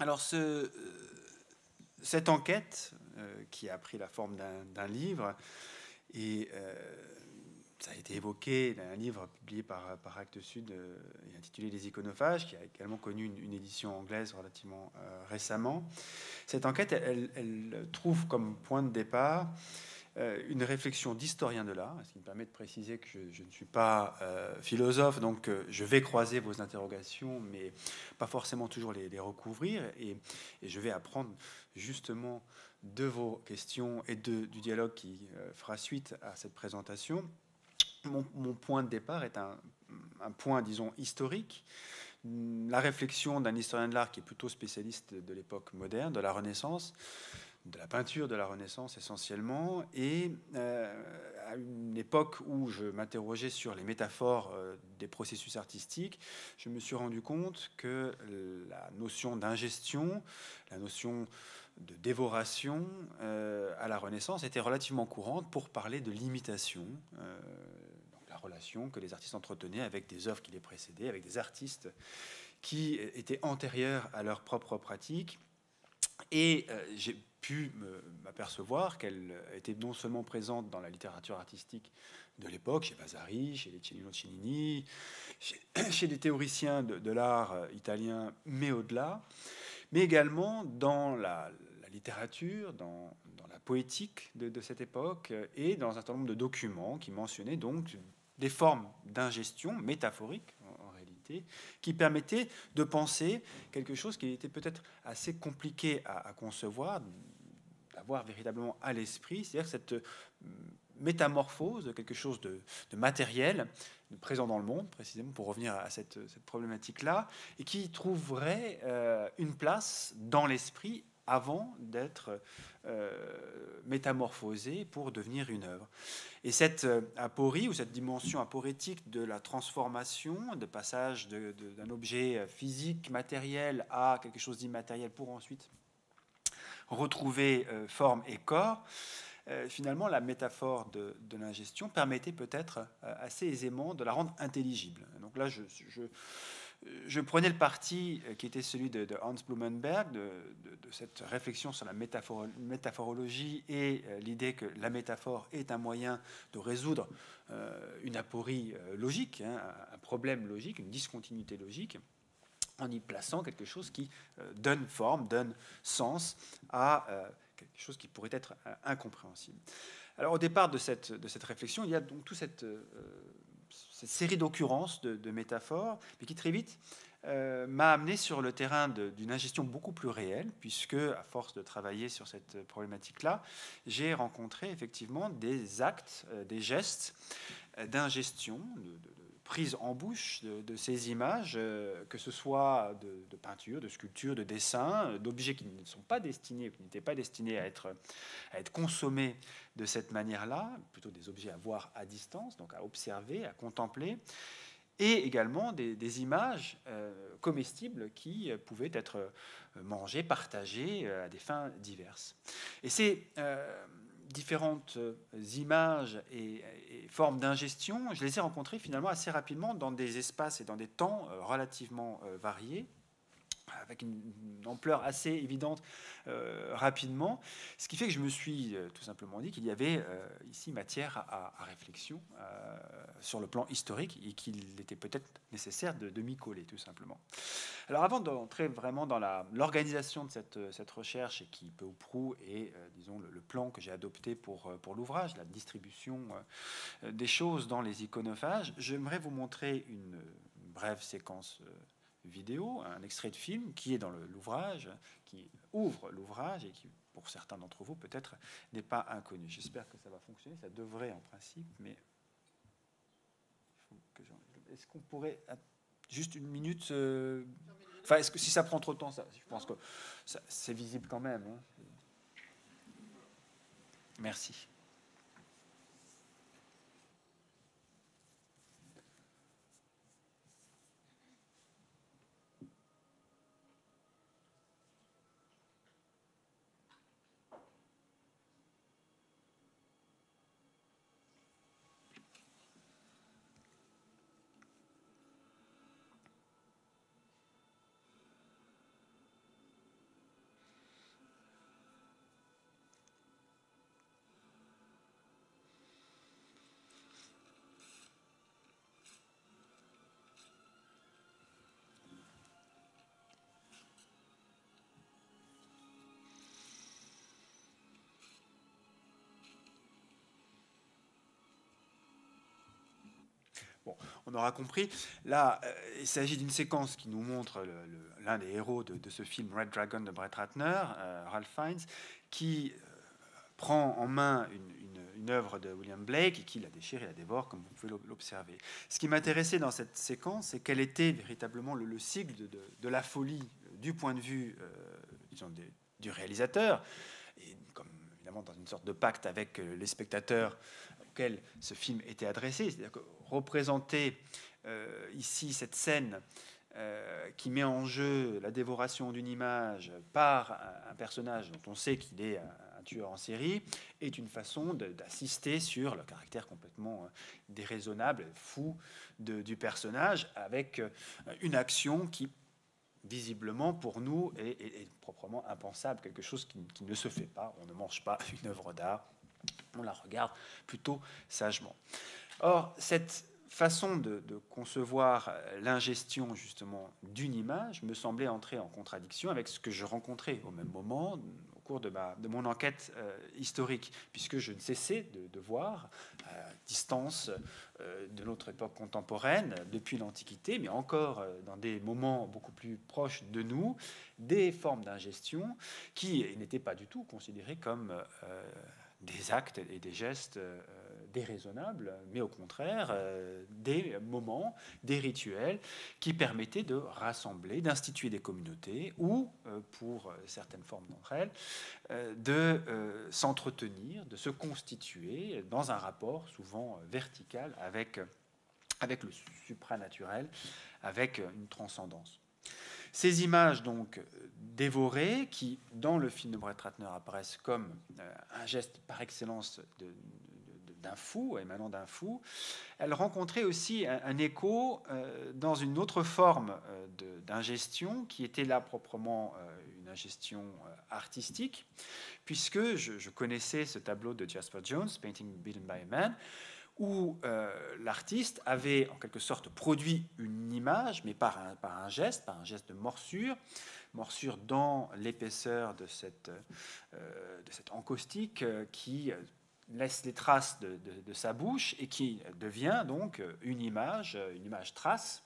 Alors, cette enquête, qui a pris la forme d'un livre, et ça a été évoqué dans un livre publié par Actes Sud et intitulé Les iconophages, qui a également connu une édition anglaise relativement récemment. Cette enquête, elle trouve comme point de départ une réflexion d'historien de l'art, ce qui me permet de préciser que je ne suis pas philosophe, donc je vais croiser vos interrogations, mais pas forcément toujours les recouvrir, et je vais apprendre justement de vos questions et du dialogue qui fera suite à cette présentation. Mon point de départ est un point, disons, historique, la réflexion d'un historien de l'art qui est plutôt spécialiste de l'époque moderne, de la Renaissance, de la peinture de la Renaissance essentiellement, et à une époque où je m'interrogeais sur les métaphores des processus artistiques, je me suis rendu compte que la notion d'ingestion, la notion de dévoration à la Renaissance était relativement courante pour parler de l'imitation, la relation que les artistes entretenaient avec des œuvres qui les précédaient, avec des artistes qui étaient antérieurs à leur propre pratique. Et j'ai pu m'apercevoir qu'elle était non seulement présente dans la littérature artistique de l'époque, chez Vasari, chez les Cellino Cellini, chez des théoriciens de l'art italien, mais au-delà, mais également dans la littérature, dans la poétique de cette époque, et dans un certain nombre de documents qui mentionnaient donc des formes d'ingestion métaphorique, en réalité, qui permettaient de penser quelque chose qui était peut-être assez compliqué à concevoir, d'avoir véritablement à l'esprit, c'est-à-dire cette métamorphose de quelque chose de matériel, de présent dans le monde, précisément pour revenir à cette problématique-là, et qui trouverait une place dans l'esprit avant d'être métamorphosé pour devenir une œuvre. Et cette aporie, ou cette dimension aporétique de la transformation, de passage d'un objet physique, matériel, à quelque chose d'immatériel pour ensuite retrouver forme et corps, finalement, la métaphore de l'ingestion permettait peut-être assez aisément de la rendre intelligible. Donc là, je prenais le parti qui était celui de Hans Blumenberg, de cette réflexion sur la métaphorologie et l'idée que la métaphore est un moyen de résoudre une aporie logique, hein, un problème logique, une discontinuité logique, en y plaçant quelque chose qui donne forme, donne sens à quelque chose qui pourrait être incompréhensible. Alors au départ de cette réflexion, il y a donc toute cette série d'occurrences de métaphores, mais qui très vite m'a amené sur le terrain d'une ingestion beaucoup plus réelle, puisque à force de travailler sur cette problématique-là, j'ai rencontré effectivement des actes, des gestes d'ingestion, de prise en bouche de ces images, que ce soit de peinture, de sculpture, de dessin, d'objets qui ne sont pas destinés, qui n'étaient pas destinés à être consommés de cette manière-là, plutôt des objets à voir à distance, donc à observer, à contempler, et également des images comestibles qui pouvaient être mangées, partagées à des fins diverses. Et ces différentes images et formes d'ingestion, je les ai rencontrées finalement assez rapidement dans des espaces et dans des temps relativement variés, avec une ampleur assez évidente rapidement, ce qui fait que je me suis tout simplement dit qu'il y avait ici matière à réflexion sur le plan historique et qu'il était peut-être nécessaire de m'y coller tout simplement. Alors avant d'entrer vraiment dans l'organisation de cette recherche, et qui peu ou prou est, disons, le plan que j'ai adopté pour l'ouvrage, la distribution des choses dans les iconophages, j'aimerais vous montrer une brève séquence vidéo, un extrait de film qui est dans l'ouvrage, qui ouvre l'ouvrage et qui, pour certains d'entre vous, peut-être n'est pas inconnu. J'espère que ça va fonctionner, ça devrait en principe, mais est-ce qu'on pourrait juste une minute enfin, est-ce que si ça prend trop de temps, ça, je pense que c'est visible quand même. Hein. Merci. on aura compris. Là, il s'agit d'une séquence qui nous montre l'un des héros de ce film Red Dragon de Brett Ratner, Ralph Fiennes, qui prend en main une œuvre de William Blake et qui la déchire et la dévore, comme vous pouvez l'observer. Ce qui m'intéressait dans cette séquence, c'est qu'elle était véritablement le cycle de la folie du point de vue disons, du réalisateur, et comme évidemment dans une sorte de pacte avec les spectateurs auxquels ce film était adressé, c'est-à-dire que représenter ici cette scène qui met en jeu la dévoration d'une image par un personnage dont on sait qu'il est un tueur en série, est une façon d'assister sur le caractère complètement déraisonnable, fou du personnage, avec une action qui, visiblement, pour nous, est proprement impensable, quelque chose qui ne se fait pas. On ne mange pas une œuvre d'art, on la regarde plutôt sagement. Or, cette façon de concevoir l'ingestion justement d'une image me semblait entrer en contradiction avec ce que je rencontrais au même moment au cours de mon enquête historique, puisque je ne cessais de voir à distance de notre époque contemporaine, depuis l'Antiquité, mais encore dans des moments beaucoup plus proches de nous, des formes d'ingestion qui n'étaient pas du tout considérées comme des actes et des gestes déraisonnables, mais au contraire des moments, des rituels qui permettaient de rassembler, d'instituer des communautés ou, pour certaines formes d'entre elles, de s'entretenir, de se constituer dans un rapport souvent vertical avec le supranaturel, avec une transcendance. Ces images donc dévorées, qui dans le film de Brett Ratner apparaissent comme un geste par excellence d'un fou, émanant d'un fou, elles rencontraient aussi un écho dans une autre forme d'ingestion, qui était là proprement une ingestion artistique, puisque je connaissais ce tableau de Jasper Jones, Painting Beaten by a Man, où l'artiste avait en quelque sorte produit une image, mais par un geste de morsure dans l'épaisseur de cette encaustique qui laisse les traces de sa bouche et qui devient donc une image trace,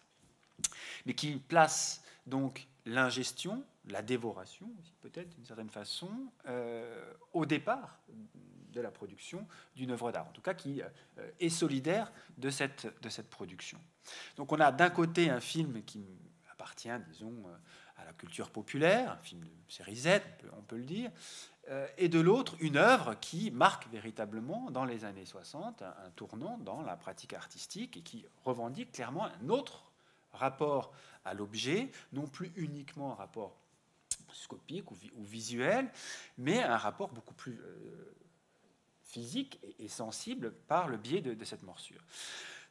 mais qui place donc l'ingestion, la dévoration, peut-être d'une certaine façon, au départ de la production d'une œuvre d'art, en tout cas qui est solidaire de cette production. Donc on a d'un côté un film qui appartient, disons, à la culture populaire, un film de série Z, on peut le dire, et de l'autre une œuvre qui marque véritablement dans les années 60 un tournant dans la pratique artistique et qui revendique clairement un autre rapport à l'objet, non plus uniquement un rapport scopique ou visuel, mais un rapport beaucoup plus physique et sensible par le biais de cette morsure.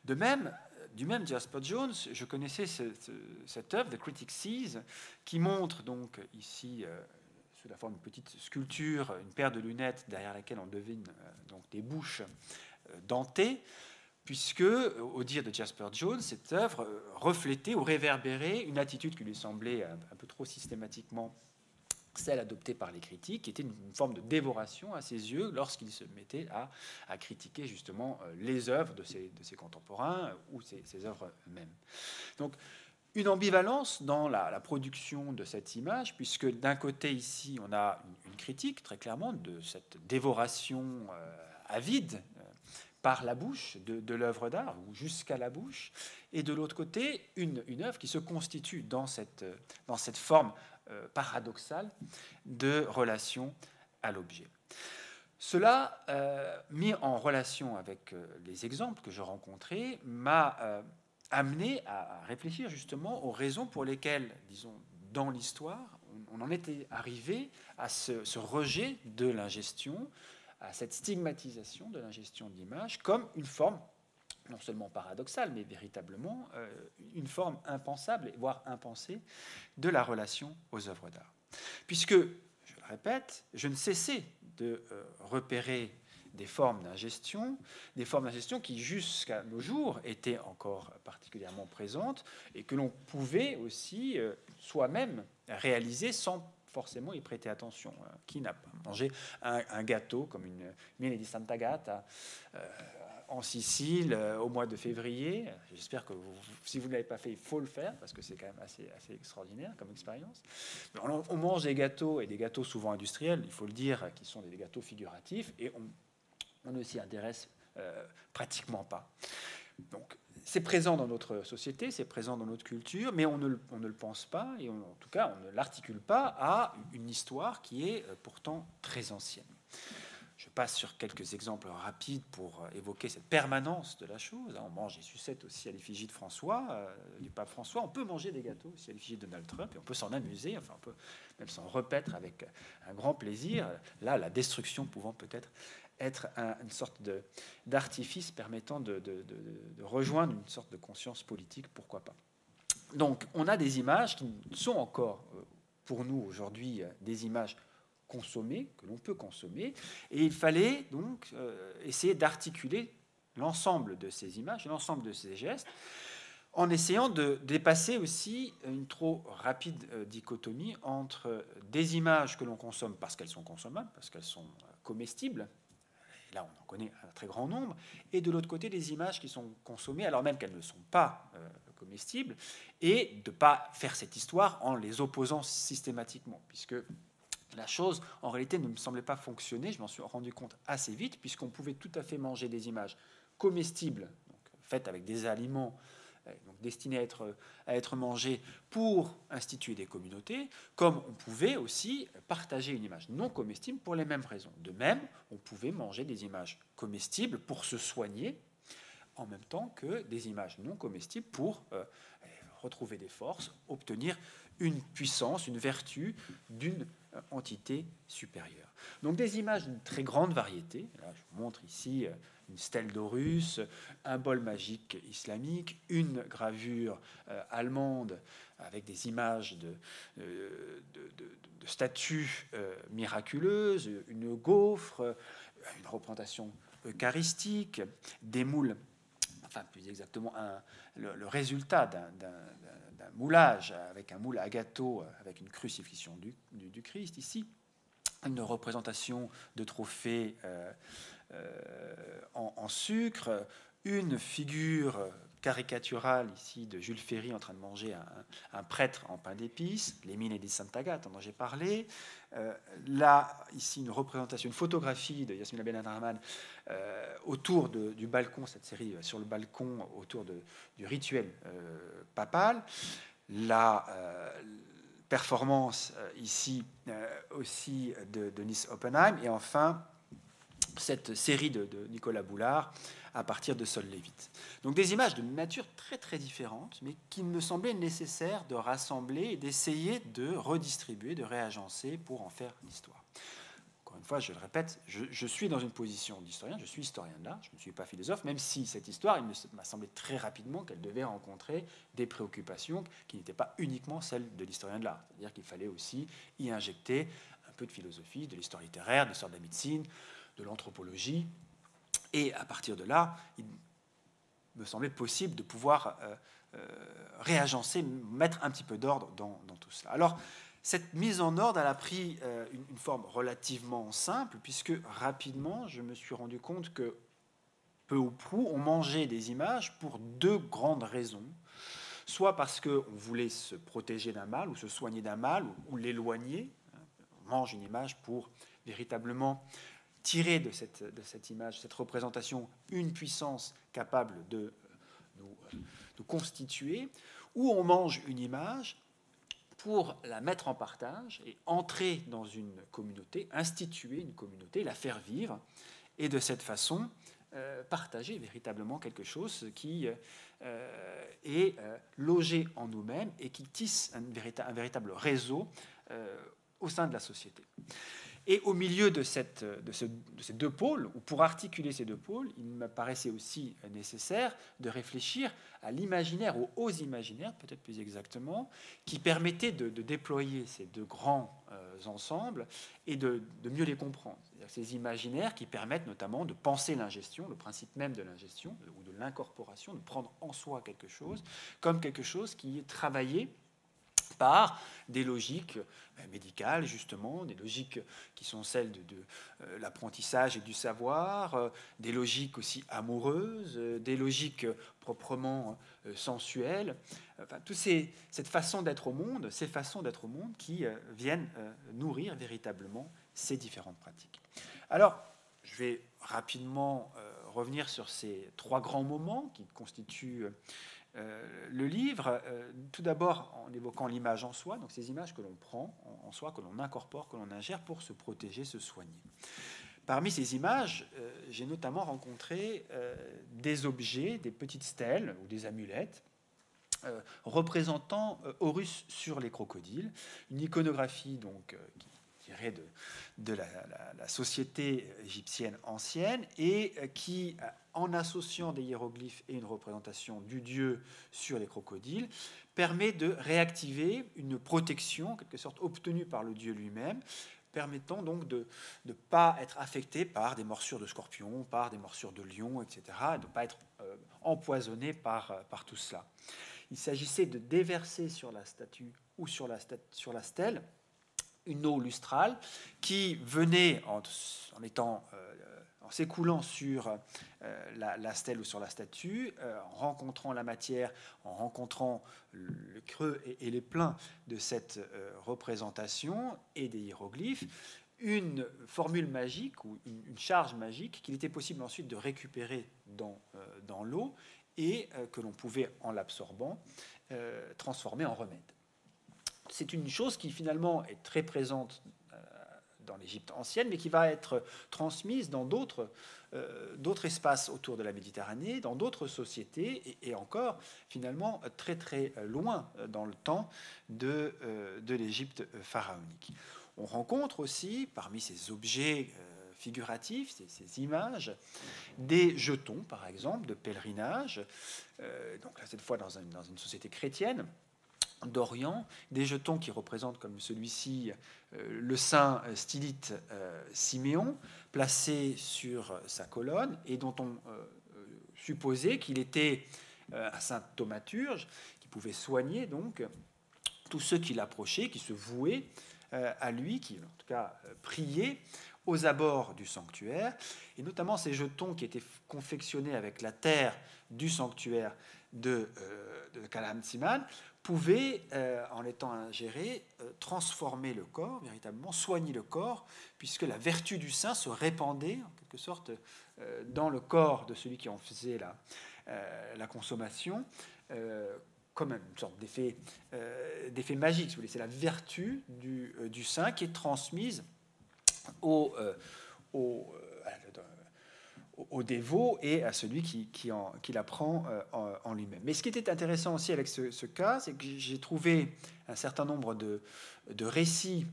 De même, du même Jasper Jones, je connaissais cette œuvre, The Critic Sees, qui montre donc ici, sous la forme d'une petite sculpture, une paire de lunettes derrière laquelle on devine donc des bouches dentées, puisque, au dire de Jasper Jones, cette œuvre reflétait ou réverbérait une attitude qui lui semblait un peu trop systématiquement celle adoptée par les critiques, qui était une forme de dévoration à ses yeux lorsqu'il se mettait à critiquer justement les œuvres de ses contemporains ou ses œuvres eux-mêmes. Donc, une ambivalence dans la production de cette image, puisque d'un côté ici, on a une critique très clairement de cette dévoration avide par la bouche de l'œuvre d'art, ou jusqu'à la bouche, et de l'autre côté, une œuvre qui se constitue dans cette forme paradoxale de relation à l'objet. Cela, mis en relation avec les exemples que je rencontrais, m'a amené à réfléchir justement aux raisons pour lesquelles, disons, dans l'histoire, on en était arrivé à ce rejet de l'ingestion, à cette stigmatisation de l'ingestion d'images comme une forme non seulement paradoxale, mais véritablement une forme impensable, voire impensée, de la relation aux œuvres d'art. Puisque, je le répète, je ne cessais de repérer des formes d'ingestion qui, jusqu'à nos jours, étaient encore particulièrement présentes et que l'on pouvait aussi soi-même réaliser sans forcément y prêter attention. Qui n'a pas mangé un gâteau comme une miele di Santa Gata en Sicile au mois de février. J'espère que si vous ne l'avez pas fait, il faut le faire parce que c'est quand même assez extraordinaire comme expérience. On mange des gâteaux, et des gâteaux souvent industriels, il faut le dire, qui sont des gâteaux figuratifs, et on ne s'y intéresse pratiquement pas. Donc, c'est présent dans notre société, c'est présent dans notre culture, mais on ne le pense pas, et en tout cas, on ne l'articule pas à une histoire qui est pourtant très ancienne. Je passe sur quelques exemples rapides pour évoquer cette permanence de la chose. On mange des sucettes aussi à l'effigie de François, du pape François. On peut manger des gâteaux aussi à l'effigie de Donald Trump, et on peut s'en amuser, enfin on peut même s'en repaître avec un grand plaisir. Là, la destruction pouvant peut-être être une sorte d'artifice permettant de rejoindre une sorte de conscience politique, pourquoi pas. Donc, on a des images qui sont encore, pour nous aujourd'hui, des images consommées, que l'on peut consommer, et il fallait donc essayer d'articuler l'ensemble de ces images, l'ensemble de ces gestes, en essayant de dépasser aussi une trop rapide dichotomie entre des images que l'on consomme parce qu'elles sont consommables, parce qu'elles sont comestibles, et là on en connaît un très grand nombre, et de l'autre côté des images qui sont consommées alors même qu'elles ne sont pas comestibles, et de ne pas faire cette histoire en les opposant systématiquement, puisque la chose, en réalité, ne me semblait pas fonctionner. Je m'en suis rendu compte assez vite, puisqu'on pouvait tout à fait manger des images comestibles, donc faites avec des aliments donc destinés à être mangés pour instituer des communautés, comme on pouvait aussi partager une image non comestible pour les mêmes raisons. De même, on pouvait manger des images comestibles pour se soigner, en même temps que des images non comestibles pour retrouver des forces, obtenir une puissance, une vertu d'une entité supérieure. Donc des images d'une très grande variété. Là, je vous montre ici une stèle d'Horus, un bol magique islamique, une gravure allemande avec des images de statues miraculeuses, une gaufre, une représentation eucharistique, des moules, enfin plus exactement le résultat d'un moulage avec un moule à gâteau avec une crucifixion du Christ ici, une représentation de trophée en sucre, une figure caricaturale ici de Jules Ferry en train de manger un prêtre en pain d'épices, les mines di Sant'Agata dont j'ai parlé. Là, ici, une représentation, une photographie de Yasmina Ben-Abdelrahman autour du balcon, cette série sur le balcon autour du rituel papal. La performance ici aussi de Nice Oppenheim, et enfin cette série de Nicolas Boulard à partir de Sol Lévite. Donc des images de nature très très différentes, mais qu'il me semblait nécessaire de rassembler et d'essayer de redistribuer, de réagencer pour en faire l'histoire. Encore une fois, je le répète, je suis dans une position d'historien, je suis historien de l'art, je ne suis pas philosophe, même si cette histoire, il m'a semblé très rapidement qu'elle devait rencontrer des préoccupations qui n'étaient pas uniquement celles de l'historien de l'art. C'est-à-dire qu'il fallait aussi y injecter un peu de philosophie, de l'histoire littéraire, de l'histoire de la médecine, de l'anthropologie. Et à partir de là, il me semblait possible de pouvoir réagencer, mettre un petit peu d'ordre dans tout cela. Alors, cette mise en ordre, elle a pris une forme relativement simple, puisque rapidement, je me suis rendu compte que, peu ou prou, on mangeait des images pour deux grandes raisons. Soit parce qu'on voulait se protéger d'un mal, ou se soigner d'un mal, ou l'éloigner. On mange une image pour véritablement tirer de cette image, cette représentation, une puissance capable de nous constituer, ou on mange une image pour la mettre en partage et entrer dans une communauté, instituer une communauté, la faire vivre, et de cette façon partager véritablement quelque chose qui est logé en nous-mêmes et qui tisse un véritable réseau au sein de la société. Et au milieu de ces deux pôles, ou pour articuler ces deux pôles, il me paraissait aussi nécessaire de réfléchir à l'imaginaire, ou aux imaginaires, peut-être plus exactement, qui permettaient de déployer ces deux grands ensembles et de mieux les comprendre. C'est-à-dire ces imaginaires qui permettent notamment de penser l'ingestion, le principe même de l'ingestion, ou de l'incorporation, de prendre en soi quelque chose, comme quelque chose qui est travaillé par des logiques médicales, justement, des logiques qui sont celles de l'apprentissage et du savoir, des logiques aussi amoureuses, des logiques proprement sensuelles. Enfin, cette façon d'être au monde, ces façons d'être au monde qui viennent nourrir véritablement ces différentes pratiques. Alors, je vais rapidement revenir sur ces trois grands moments qui constituent le livre, tout d'abord en évoquant l'image en soi, donc ces images que l'on prend en soi, que l'on incorpore, que l'on ingère pour se protéger, se soigner. Parmi ces images, j'ai notamment rencontré des objets, des petites stèles ou des amulettes représentant Horus sur les crocodiles, une iconographie donc qui tirée de la société égyptienne ancienne et qui, en associant des hiéroglyphes et une représentation du dieu sur les crocodiles, permet de réactiver une protection, en quelque sorte obtenue par le dieu lui-même, permettant donc de ne pas être affecté par des morsures de scorpions, par des morsures de lions, etc., de ne pas être empoisonné par tout cela. Il s'agissait de déverser sur la statue ou sur la stèle une eau lustrale qui venait en s'écoulant sur la stèle ou sur la statue, en rencontrant la matière, en rencontrant le creux et les pleins de cette représentation et des hiéroglyphes, une formule magique ou une charge magique qu'il était possible ensuite de récupérer dans l'eau et que l'on pouvait, en l'absorbant, transformer en remède. C'est une chose qui finalement est très présente dans l'Égypte ancienne, mais qui va être transmise dans d'autres espaces autour de la Méditerranée, dans d'autres sociétés, et encore finalement très très loin dans le temps de l'Égypte pharaonique. On rencontre aussi parmi ces objets figuratifs, ces images, des jetons par exemple de pèlerinage, donc là cette fois dans une société chrétienne, d'Orient, des jetons qui représentent comme celui-ci le saint stylite Siméon, placé sur sa colonne et dont on supposait qu'il était un saint thaumaturge qui pouvait soigner donc tous ceux qui l'approchaient, qui se vouaient à lui, qui en tout cas priaient aux abords du sanctuaire, et notamment ces jetons qui étaient confectionnés avec la terre du sanctuaire de Kalam-Siman, pouvaient, en étant ingérés, transformer le corps, véritablement soigner le corps, puisque la vertu du saint se répandait, en quelque sorte, dans le corps de celui qui en faisait la consommation, comme une sorte d'effet magique, si vous voulez. C'est la vertu du saint qui est transmise au dévot et à celui qui la prend en lui-même. Mais ce qui était intéressant aussi avec ce cas, c'est que j'ai trouvé un certain nombre de récits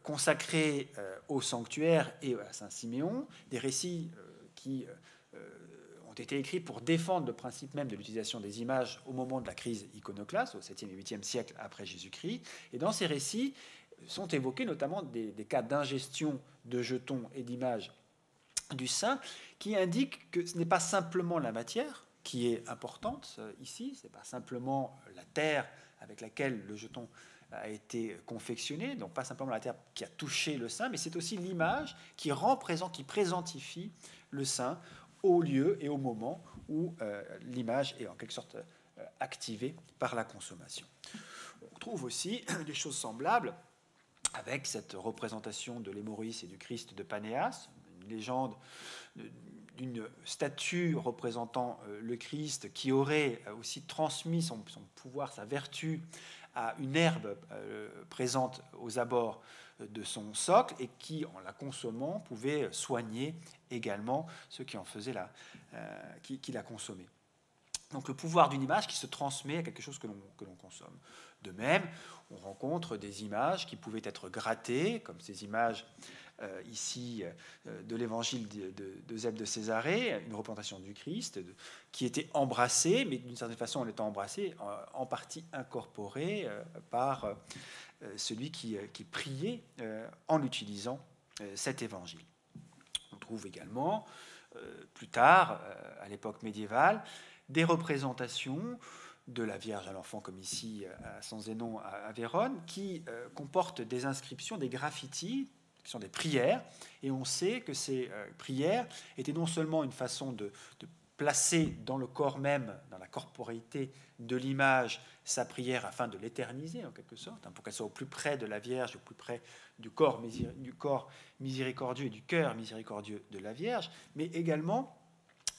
consacrés au sanctuaire et à Saint-Siméon, des récits qui ont été écrits pour défendre le principe même de l'utilisation des images au moment de la crise iconoclaste, au 7e et 8e siècle après Jésus-Christ. Et dans ces récits sont évoqués notamment des cas d'ingestion de jetons et d'images du saint, qui indique que ce n'est pas simplement la matière qui est importante ici, ce n'est pas simplement la terre avec laquelle le jeton a été confectionné, donc pas simplement la terre qui a touché le saint, mais c'est aussi l'image qui présentifie le saint au lieu et au moment où l'image est en quelque sorte activée par la consommation. On trouve aussi des choses semblables avec cette représentation de l'Hémorrhoïs et du Christ de Panéas, une légende d'une statue représentant le Christ qui aurait aussi transmis son pouvoir, sa vertu à une herbe présente aux abords de son socle et qui, en la consommant, pouvait soigner également ceux qui en faisaient qui la consommaient. Donc le pouvoir d'une image qui se transmet à quelque chose que l'on consomme. De même, on rencontre des images qui pouvaient être grattées, comme ces images ici de l'évangile de Zeb de Césarée, une représentation du Christ qui était embrassée, mais d'une certaine façon, elle était embrassée, en partie incorporée par celui qui priait en utilisant cet évangile. On trouve également, plus tard, à l'époque médiévale, des représentations de la Vierge à l'enfant, comme ici à San Zénon à Vérone, qui comporte des inscriptions, des graffitis, qui sont des prières, et on sait que ces prières étaient non seulement une façon de placer dans le corps même, dans la corporéité de l'image, sa prière afin de l'éterniser en quelque sorte, pour qu'elle soit au plus près de la Vierge, au plus près du corps miséricordieux et du cœur miséricordieux de la Vierge, mais également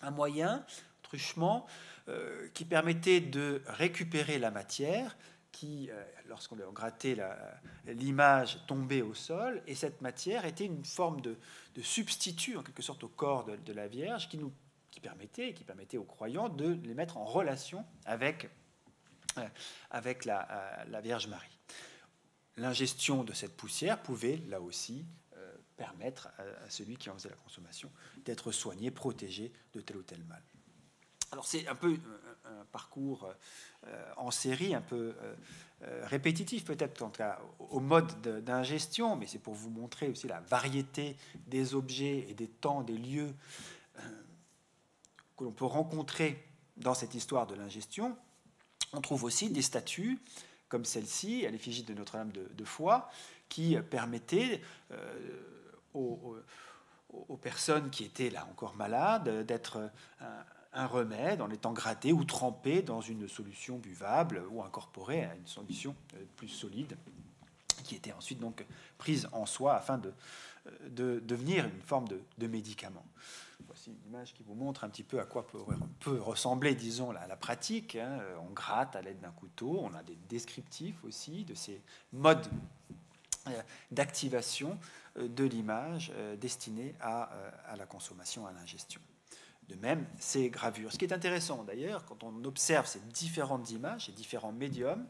un moyen, truchement, qui permettait de récupérer la matière qui, lorsqu'on grattait l'image, tombait au sol, et cette matière était une forme de substitut en quelque sorte au corps de la Vierge qui permettait aux croyants de les mettre en relation avec la Vierge Marie. L'ingestion de cette poussière pouvait, là aussi, permettre à celui qui en faisait la consommation d'être soigné, protégé de tel ou tel mal. Alors c'est un peu un parcours en série, un peu répétitif peut-être, en tout cas au mode d'ingestion, mais c'est pour vous montrer aussi la variété des objets et des temps, des lieux que l'on peut rencontrer dans cette histoire de l'ingestion. On trouve aussi des statues comme celle-ci, à l'effigie de Notre-Dame de Foix, qui permettaient aux personnes qui étaient là encore malades d'être un remède en étant gratté ou trempé dans une solution buvable ou incorporé à une solution plus solide qui était ensuite donc prise en soi afin de devenir une forme de médicament. Voici une image qui vous montre un petit peu à quoi peut ressembler, disons, la pratique. On gratte à l'aide d'un couteau, on a des descriptifs aussi de ces modes d'activation de l'image destinée à la consommation, à l'ingestion. De même, ces gravures. Ce qui est intéressant d'ailleurs, quand on observe ces différentes images, ces différents médiums,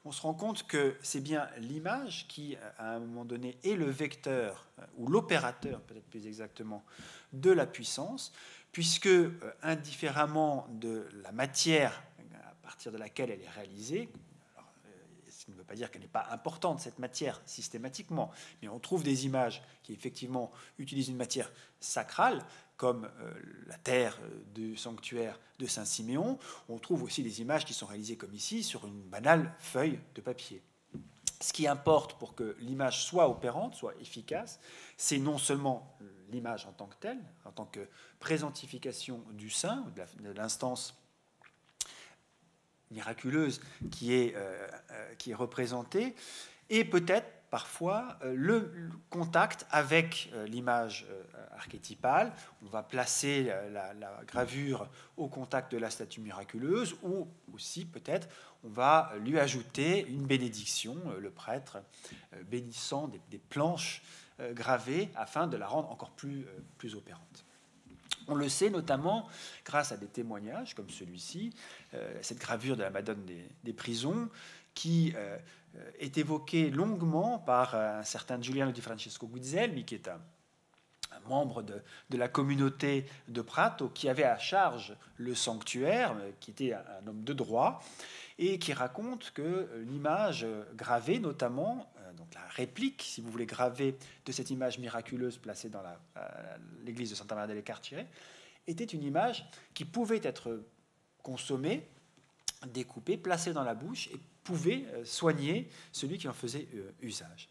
on se rend compte que c'est bien l'image qui, à un moment donné, est le vecteur, ou l'opérateur, peut-être plus exactement, de la puissance, puisque, indifféremment de la matière à partir de laquelle elle est réalisée, ce qui ne veut pas dire qu'elle n'est pas importante, cette matière, systématiquement, mais on trouve des images qui, effectivement, utilisent une matière sacrale, comme la terre du sanctuaire de Saint-Siméon. On trouve aussi des images qui sont réalisées comme ici, sur une banale feuille de papier. Ce qui importe pour que l'image soit opérante, soit efficace, c'est non seulement l'image en tant que telle, en tant que présentification du saint, de l'instance miraculeuse qui est représentée, et peut-être parfois le contact avec l'image archétypale. On va placer la gravure au contact de la statue miraculeuse, ou aussi peut-être on va lui ajouter une bénédiction, le prêtre bénissant des planches gravées afin de la rendre encore plus opérante. On le sait notamment grâce à des témoignages comme celui-ci, cette gravure de la Madone des prisons, qui est évoquée longuement par un certain Giuliano di Francesco Guizelmi, qui est un membre de la communauté de Prato, qui avait à charge le sanctuaire, qui était un homme de droit, et qui raconte que l'image gravée, notamment, donc la réplique, si vous voulez, gravée de cette image miraculeuse placée dans l'église de Santa Maria delle Carcere, était une image qui pouvait être consommée, découpée, placée dans la bouche, et pouvait soigner celui qui en faisait usage.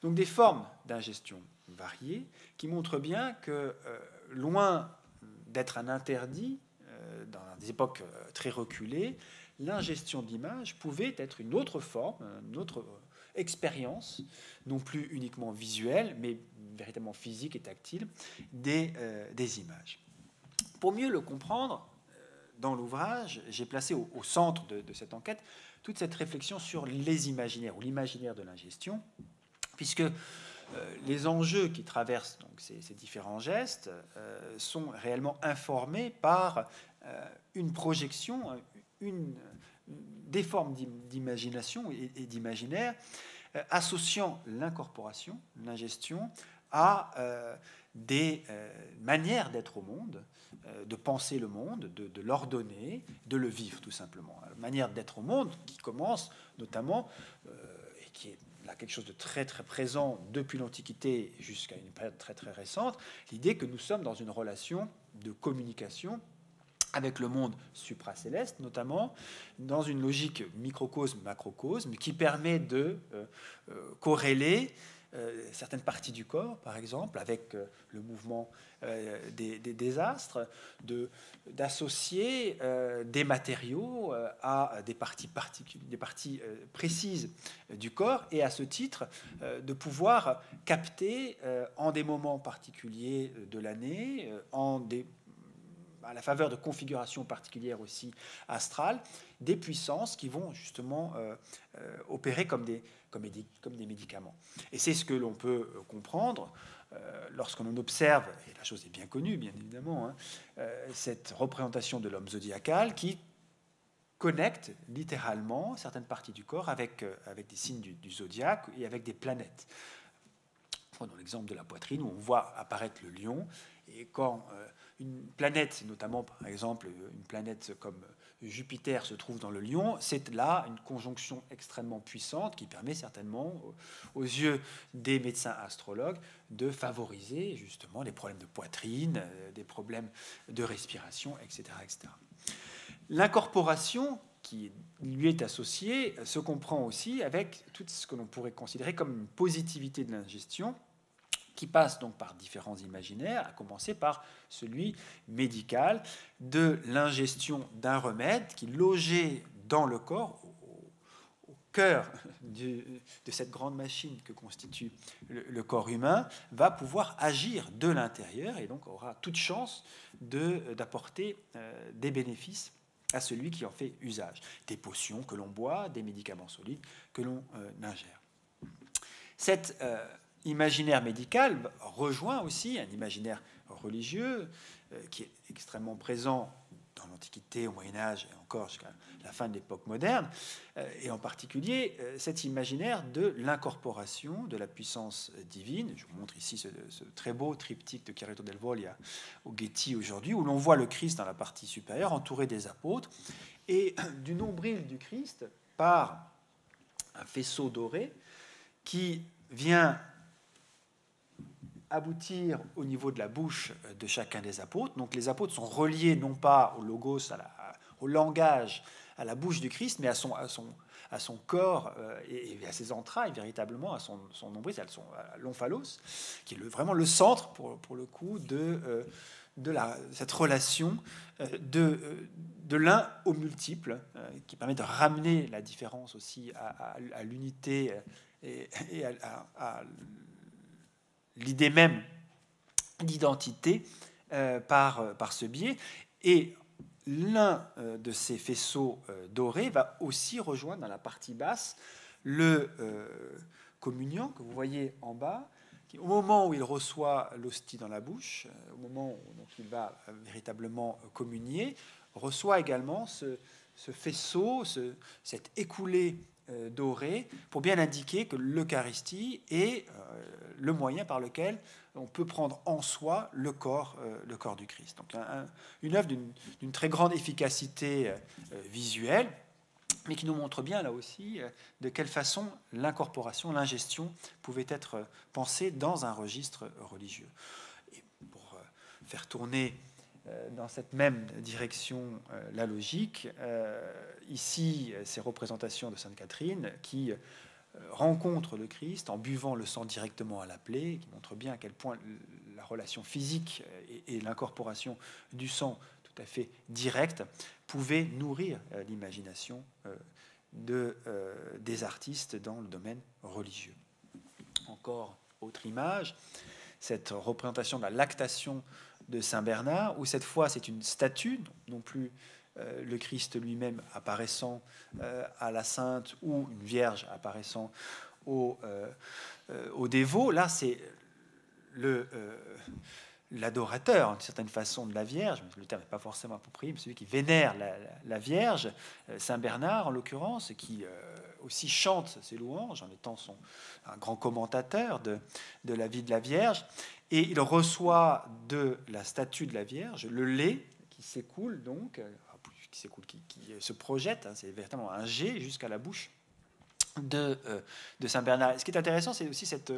Donc des formes d'ingestion variées qui montrent bien que, loin d'être un interdit, dans des époques très reculées, l'ingestion d'images pouvait être une autre forme, une autre expérience, non plus uniquement visuelle, mais véritablement physique et tactile, des images. Pour mieux le comprendre, dans l'ouvrage, j'ai placé au centre de cette enquête toute cette réflexion sur les imaginaires, ou l'imaginaire de l'ingestion, puisque les enjeux qui traversent donc, ces différents gestes sont réellement informés par une projection, des formes d'imagination et d'imaginaire, associant l'incorporation, l'ingestion, à des manières d'être au monde, de penser le monde, de l'ordonner, de le vivre tout simplement. Une manière d'être au monde qui commence notamment, et qui est là quelque chose de très très présent depuis l'Antiquité jusqu'à une période très très récente, l'idée que nous sommes dans une relation de communication avec le monde supracéleste, notamment, dans une logique microcosme-macrocosme qui permet de corréler certaines parties du corps, par exemple, avec le mouvement des astres, d'associer des matériaux à des parties précises du corps, et à ce titre, de pouvoir capter en des moments particuliers de l'année, à la faveur de configurations particulières aussi astrales, des puissances qui vont justement opérer comme des médicaments. Et c'est ce que l'on peut comprendre lorsqu'on observe, et la chose est bien connue, bien évidemment, cette représentation de l'homme zodiacal qui connecte littéralement certaines parties du corps avec des signes du zodiaque et avec des planètes. Prenons l'exemple de la poitrine, où on voit apparaître le lion, et quand une planète, notamment par exemple une planète comme Jupiter se trouve dans le lion, c'est là une conjonction extrêmement puissante qui permet certainement, aux yeux des médecins astrologues, de favoriser justement les problèmes de poitrine, des problèmes de respiration, etc., etc. L'incorporation qui lui est associée se comprend aussi avec tout ce que l'on pourrait considérer comme une positivité de l'ingestion, qui passe donc par différents imaginaires, à commencer par celui médical, de l'ingestion d'un remède qui, logé dans le corps, au cœur de cette grande machine que constitue le corps humain, va pouvoir agir de l'intérieur et donc aura toute chance d'apporter des bénéfices à celui qui en fait usage. Des potions que l'on boit, des médicaments solides que l'on ingère. Cet imaginaire médical rejoint aussi un imaginaire religieux qui est extrêmement présent dans l'Antiquité, au Moyen-Âge et encore jusqu'à la fin de l'époque moderne, et en particulier cet imaginaire de l'incorporation de la puissance divine. Je vous montre ici ce très beau triptyque de Chiarito del Voglia au Getty aujourd'hui, où l'on voit le Christ dans la partie supérieure, entouré des apôtres, et du nombril du Christ par un faisceau doré qui vient aboutir au niveau de la bouche de chacun des apôtres. Donc les apôtres sont reliés non pas au logos, au langage, à la bouche du Christ, mais à son corps et à ses entrailles, véritablement, à son nombril, à l'omphalos, qui est vraiment le centre, pour le coup, de cette relation de l'un au multiple, qui permet de ramener la différence aussi à l'unité et à l'idée même d'identité par ce biais. Et l'un de ces faisceaux dorés va aussi rejoindre dans la partie basse le communiant que vous voyez en bas, qui, au moment où il reçoit l'hostie dans la bouche, au moment où donc, il va véritablement communier, reçoit également ce faisceau, cet écoulé doré, pour bien indiquer que l'Eucharistie est le moyen par lequel on peut prendre en soi le corps du Christ. Donc une œuvre d'une très grande efficacité visuelle, mais qui nous montre bien là aussi de quelle façon l'incorporation, l'ingestion pouvait être pensée dans un registre religieux. Et pour faire tourner dans cette même direction la logique, ici ces représentations de Sainte Catherine qui rencontre le Christ en buvant le sang directement à la plaie, qui montre bien à quel point la relation physique et l'incorporation du sang tout à fait directe pouvait nourrir l'imagination des artistes dans le domaine religieux. Encore autre image, cette représentation de la lactation de Saint Bernard, où cette fois c'est une statue, non plus le Christ lui-même apparaissant à la Sainte ou une Vierge apparaissant au dévot. Là, c'est l'adorateur, d'une certaine façon, de la Vierge, le terme n'est pas forcément approprié, mais celui qui vénère la Vierge, Saint Bernard en l'occurrence, qui aussi chante ses louanges en étant un grand commentateur de la vie de la Vierge. Et il reçoit de la statue de la Vierge le lait qui s'écoule donc, qui se projette, c'est véritablement un jet jusqu'à la bouche de Saint Bernard. Ce qui est intéressant, c'est aussi cette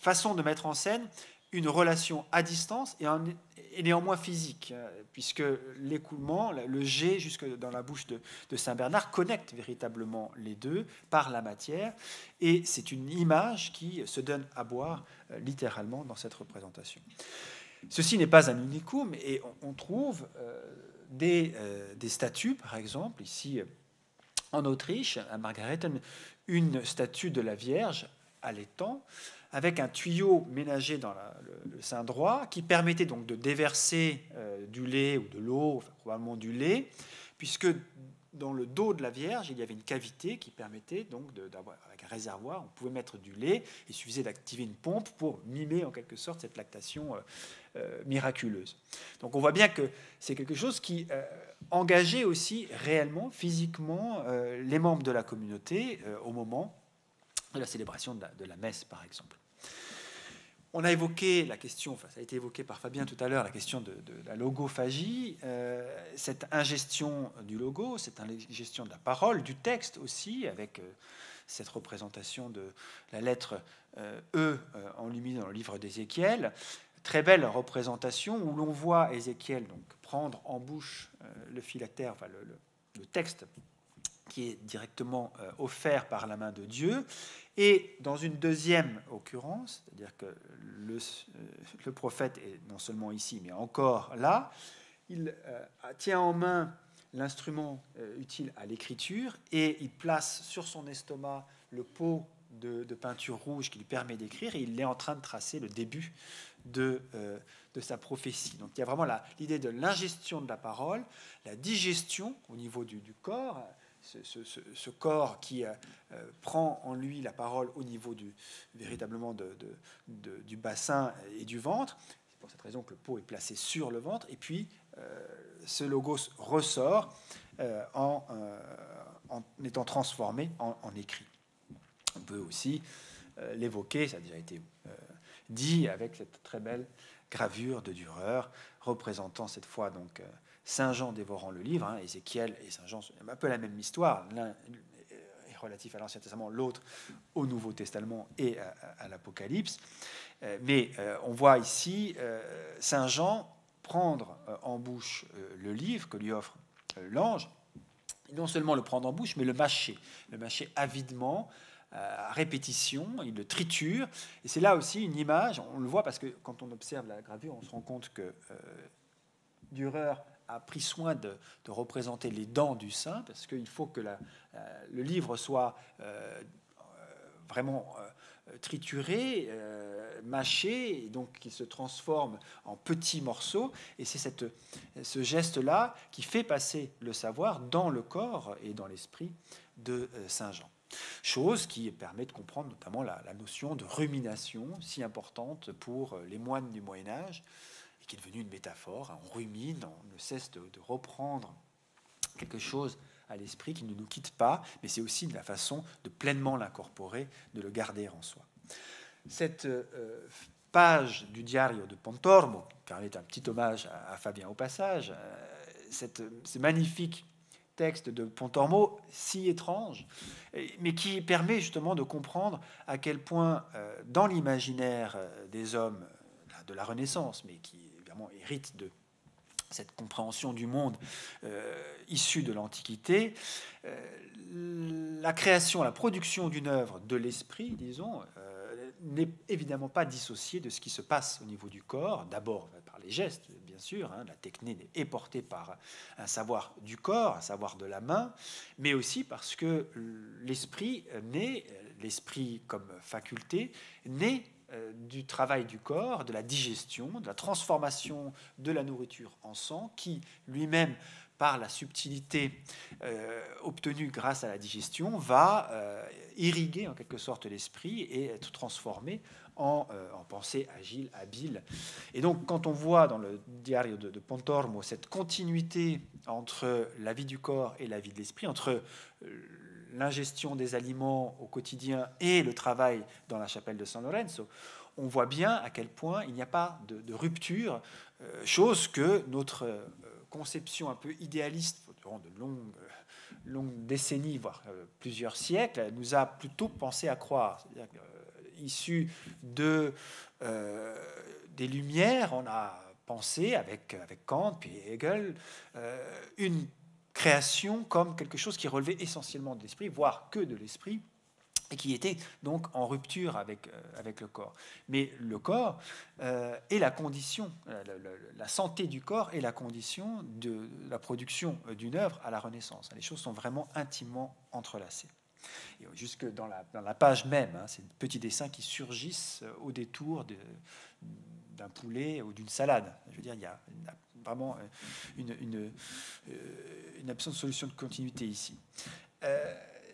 façon de mettre en scène une relation à distance et néanmoins physique, puisque l'écoulement, le jet jusque dans la bouche de Saint Bernard connecte véritablement les deux par la matière, et c'est une image qui se donne à boire littéralement dans cette représentation. Ceci n'est pas un unicum, et on trouve des statues, par exemple, ici en Autriche, à Margareten, une statue de la Vierge allaitant, avec un tuyau ménagé dans le sein droit, qui permettait donc de déverser du lait ou de l'eau, enfin, probablement du lait, puisque dans le dos de la Vierge, il y avait une cavité qui permettait donc d'avoir, avec un réservoir, on pouvait mettre du lait, il suffisait d'activer une pompe pour mimer en quelque sorte cette lactation miraculeuse. Donc on voit bien que c'est quelque chose qui engageait aussi réellement, physiquement, les membres de la communauté au moment de la célébration de la messe, par exemple. On a évoqué la question, enfin ça a été évoqué par Fabien tout à l'heure, la question de la logophagie, cette ingestion du logo, cette ingestion de la parole, du texte aussi, avec cette représentation de la lettre E enluminée dans le livre d'Ézéchiel. Très belle représentation où l'on voit Ézéchiel donc prendre en bouche le phylactère, enfin le texte qui est directement offert par la main de Dieu. Et dans une deuxième occurrence, c'est-à-dire que le prophète est non seulement ici, mais encore là, il tient en main l'instrument utile à l'écriture et il place sur son estomac le pot de peinture rouge qui lui permet d'écrire, et il est en train de tracer le début de sa prophétie. Donc il y a vraiment l'idée de l'ingestion de la parole, la digestion au niveau du corps, ce corps qui prend en lui la parole au niveau véritablement du bassin et du ventre. C'est pour cette raison que le pot est placé sur le ventre. Et puis, ce logos ressort en étant transformé en écrit. On peut aussi l'évoquer, ça a déjà été dit, avec cette très belle gravure de Dürer, représentant cette fois donc Saint Jean dévorant le livre, hein, Ézéchiel et Saint Jean, c'est un peu la même histoire, l'un est relatif à l'Ancien Testament, l'autre au Nouveau Testament et à l'Apocalypse. Mais on voit ici Saint Jean prendre en bouche le livre que lui offre l'ange, non seulement le prendre en bouche, mais le mâcher avidement, à répétition, il le triture. Et c'est là aussi une image, on le voit parce que quand on observe la gravure, on se rend compte que Dürer a pris soin de représenter les dents du saint, parce qu'il faut que le livre soit vraiment trituré, mâché, et donc qu'il se transforme en petits morceaux. Et c'est ce geste-là qui fait passer le savoir dans le corps et dans l'esprit de Saint Jean. Chose qui permet de comprendre notamment la notion de rumination, si importante pour les moines du Moyen-Âge, et qui est devenue une métaphore. On rumine, on ne cesse de reprendre quelque chose à l'esprit qui ne nous quitte pas, mais c'est aussi la façon de pleinement l'incorporer, de le garder en soi. Cette page du Diario de Pontormo, qui permet un petit hommage à Fabien au passage, ce magnifique texte de Pontormo, si étrange, mais qui permet justement de comprendre à quel point, dans l'imaginaire des hommes de la Renaissance, mais qui évidemment hérite de cette compréhension du monde issue de l'Antiquité, la création, la production d'une œuvre de l'esprit, disons, n'est évidemment pas dissociée de ce qui se passe au niveau du corps, d'abord par les gestes, bien sûr, hein, la technique est portée par un savoir du corps, un savoir de la main, mais aussi parce que l'esprit naît, l'esprit comme faculté, naît du travail du corps, de la digestion, de la transformation de la nourriture en sang, qui lui-même, par la subtilité obtenue grâce à la digestion, va irriguer en quelque sorte l'esprit et être transformé en pensée agile, habile. Et donc, quand on voit dans le Diario de Pontormo cette continuité entre la vie du corps et la vie de l'esprit, entre l'ingestion des aliments au quotidien et le travail dans la chapelle de San Lorenzo, on voit bien à quel point il n'y a pas de rupture, chose que notre conception un peu idéaliste, durant de longues décennies, voire plusieurs siècles, nous a plutôt pensé à croire. C'est-à-dire issu des Lumières, on a pensé, avec Kant puis Hegel, une création comme quelque chose qui relevait essentiellement de l'esprit, voire que de l'esprit, et qui était donc en rupture avec le corps. Mais le corps est la condition, la santé du corps est la condition de la production d'une œuvre à la Renaissance. Les choses sont vraiment intimement entrelacées. Et jusque dans la page même, ces petits dessins qui surgissent au détour d'un poulet ou d'une salade. Je veux dire, il y a vraiment une absence de solution de continuité ici.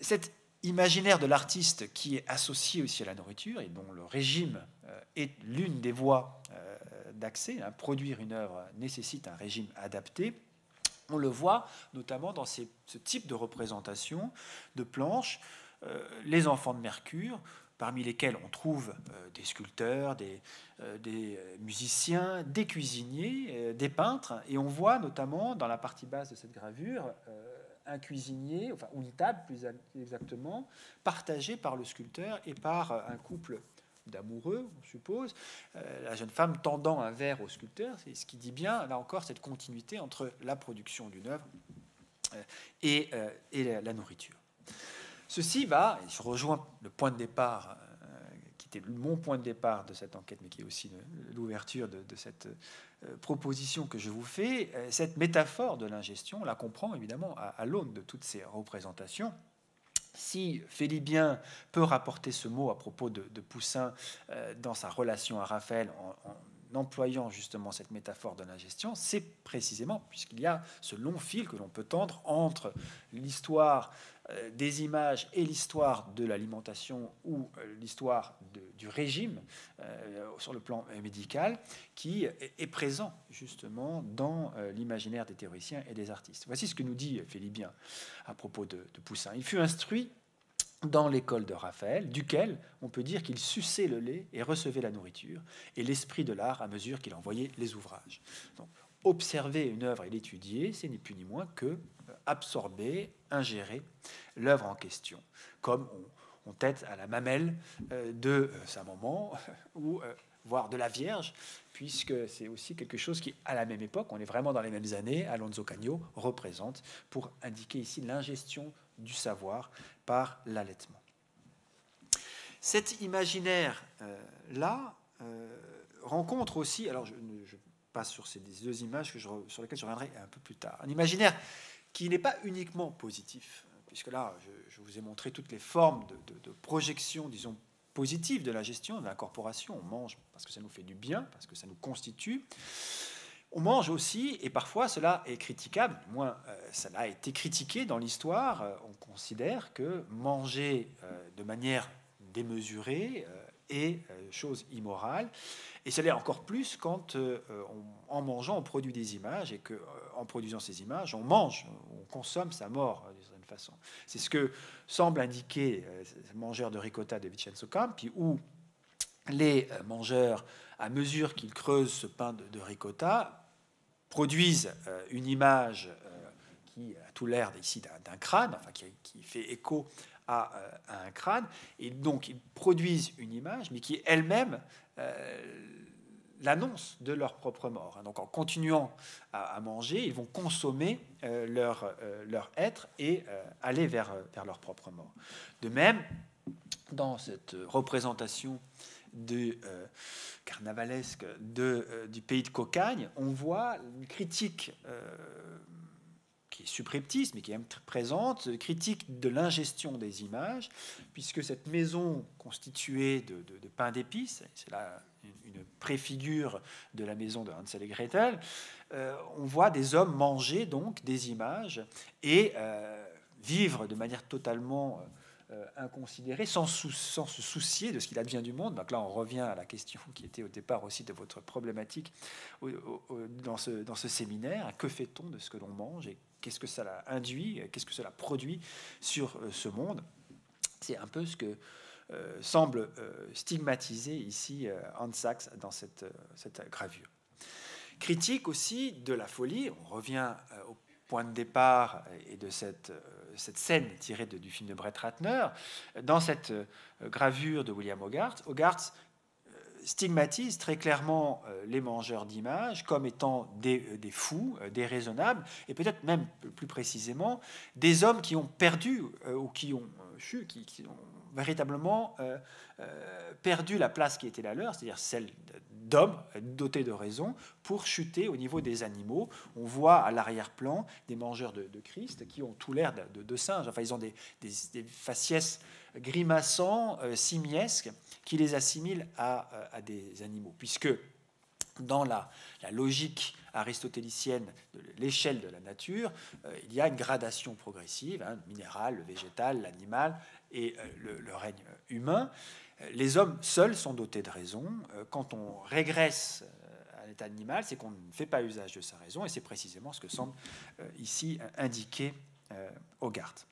Cet imaginaire de l'artiste qui est associé aussi à la nourriture et dont le régime est l'une des voies d'accès, produire une œuvre nécessite un régime adapté. On le voit notamment dans ce type de représentation de planches, les enfants de Mercure, parmi lesquels on trouve des sculpteurs, des musiciens, des cuisiniers, des peintres, et on voit notamment dans la partie basse de cette gravure un cuisinier, enfin une table plus exactement, partagée par le sculpteur et par un couple d'amoureux, on suppose, la jeune femme tendant un verre au sculpteur, c'est ce qui dit bien, là encore, cette continuité entre la production d'une œuvre et la nourriture. Ceci va, et je rejoins le point de départ, qui était mon point de départ de cette enquête, mais qui est aussi l'ouverture de cette proposition que je vous fais, cette métaphore de l'ingestion, on la comprend évidemment à l'aune de toutes ces représentations. Si Félibien peut rapporter ce mot à propos de Poussin dans sa relation à Raphaël en employant justement cette métaphore de l'ingestion, c'est précisément puisqu'il y a ce long fil que l'on peut tendre entre l'histoire des images et l'histoire de l'alimentation ou l'histoire du régime sur le plan médical qui est présent justement dans l'imaginaire des théoriciens et des artistes. Voici ce que nous dit Félibien à propos de Poussin. Il fut instruit dans l'école de Raphaël, duquel on peut dire qu'il suçait le lait et recevait la nourriture, et l'esprit de l'art à mesure qu'il envoyait les ouvrages. Donc, observer une œuvre et l'étudier, c'est ni plus ni moins que absorber, ingérer l'œuvre en question, comme on tête à la mamelle de sa maman, ou voire de la Vierge, puisque c'est aussi quelque chose qui, à la même époque, on est vraiment dans les mêmes années, Alonso Cagno représente pour indiquer ici l'ingestion du savoir par l'allaitement. Cet imaginaire-là rencontre aussi, alors je passe sur ces deux images sur lesquelles je reviendrai un peu plus tard, un imaginaire qui n'est pas uniquement positif, puisque là, je vous ai montré toutes les formes de projection, disons, positive de la gestion, de l'incorporation. On mange parce que ça nous fait du bien, parce que ça nous constitue. On mange aussi, et parfois cela est critiquable, du moins cela a été critiqué dans l'histoire. On considère que manger de manière démesurée est chose immorale. Et cela est encore plus quand, en mangeant, on produit des images, et qu'en produisant ces images, on mange, on consomme sa mort, d'une certaine façon. C'est ce que semble indiquer le mangeur de ricotta de Vincenzo Campi, où les mangeurs, à mesure qu'ils creusent ce pain de ricotta, produisent une image qui a tout l'air ici d'un crâne, enfin qui fait écho à un crâne, et donc ils produisent une image, mais qui elle-même l'annonce de leur propre mort. Donc en continuant à manger, ils vont consommer leur être et aller vers leur propre mort. De même, dans cette représentation carnavalesque du pays de Cocagne, on voit une critique qui est subreptice, mais qui est même très présente, critique de l'ingestion des images, puisque cette maison constituée de pain d'épices, c'est là une préfigure de la maison de Hansel et Gretel, on voit des hommes manger donc des images et vivre de manière totalement inconsidéré, sans se soucier de ce qu'il advient du monde. Donc là, on revient à la question qui était au départ aussi de votre problématique dans ce séminaire. Que fait-on de ce que l'on mange et qu'est-ce que cela induit, qu'est-ce que cela produit sur ce monde? C'est un peu ce que semble stigmatiser ici Hans Sachs dans cette gravure. Critique aussi de la folie. On revient au point de départ et de cette scène tirée du film de Brett Ratner, dans cette gravure de William Hogarth. Hogarth stigmatise très clairement les mangeurs d'images comme étant des fous, déraisonnables, et peut-être même plus précisément des hommes qui ont perdu ou qui ont véritablement perdu la place qui était la leur, c'est-à-dire celle d'hommes dotés de raison, pour chuter au niveau des animaux. On voit à l'arrière-plan des mangeurs de Christ qui ont tout l'air de singes. Enfin, ils ont des faciès grimaçants, simiesques, qui les assimilent à des animaux, puisque dans la logique aristotélicienne de l'échelle de la nature, il y a une gradation progressive, le minéral, le végétal, l'animal et le règne humain. Les hommes seuls sont dotés de raison. Quand on régresse à l'état animal, c'est qu'on ne fait pas usage de sa raison, et c'est précisément ce que semble ici indiquer Hogarth.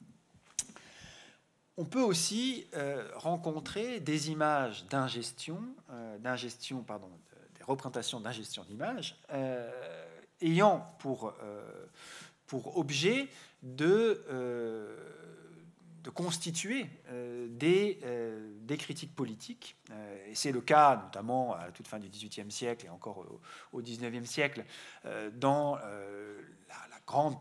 On peut aussi rencontrer des images d'ingestion, des représentations d'ingestion d'images, ayant pour objet de constituer des critiques politiques. Et c'est le cas notamment à la toute fin du XVIIIe siècle et encore au XIXe siècle, dans la grande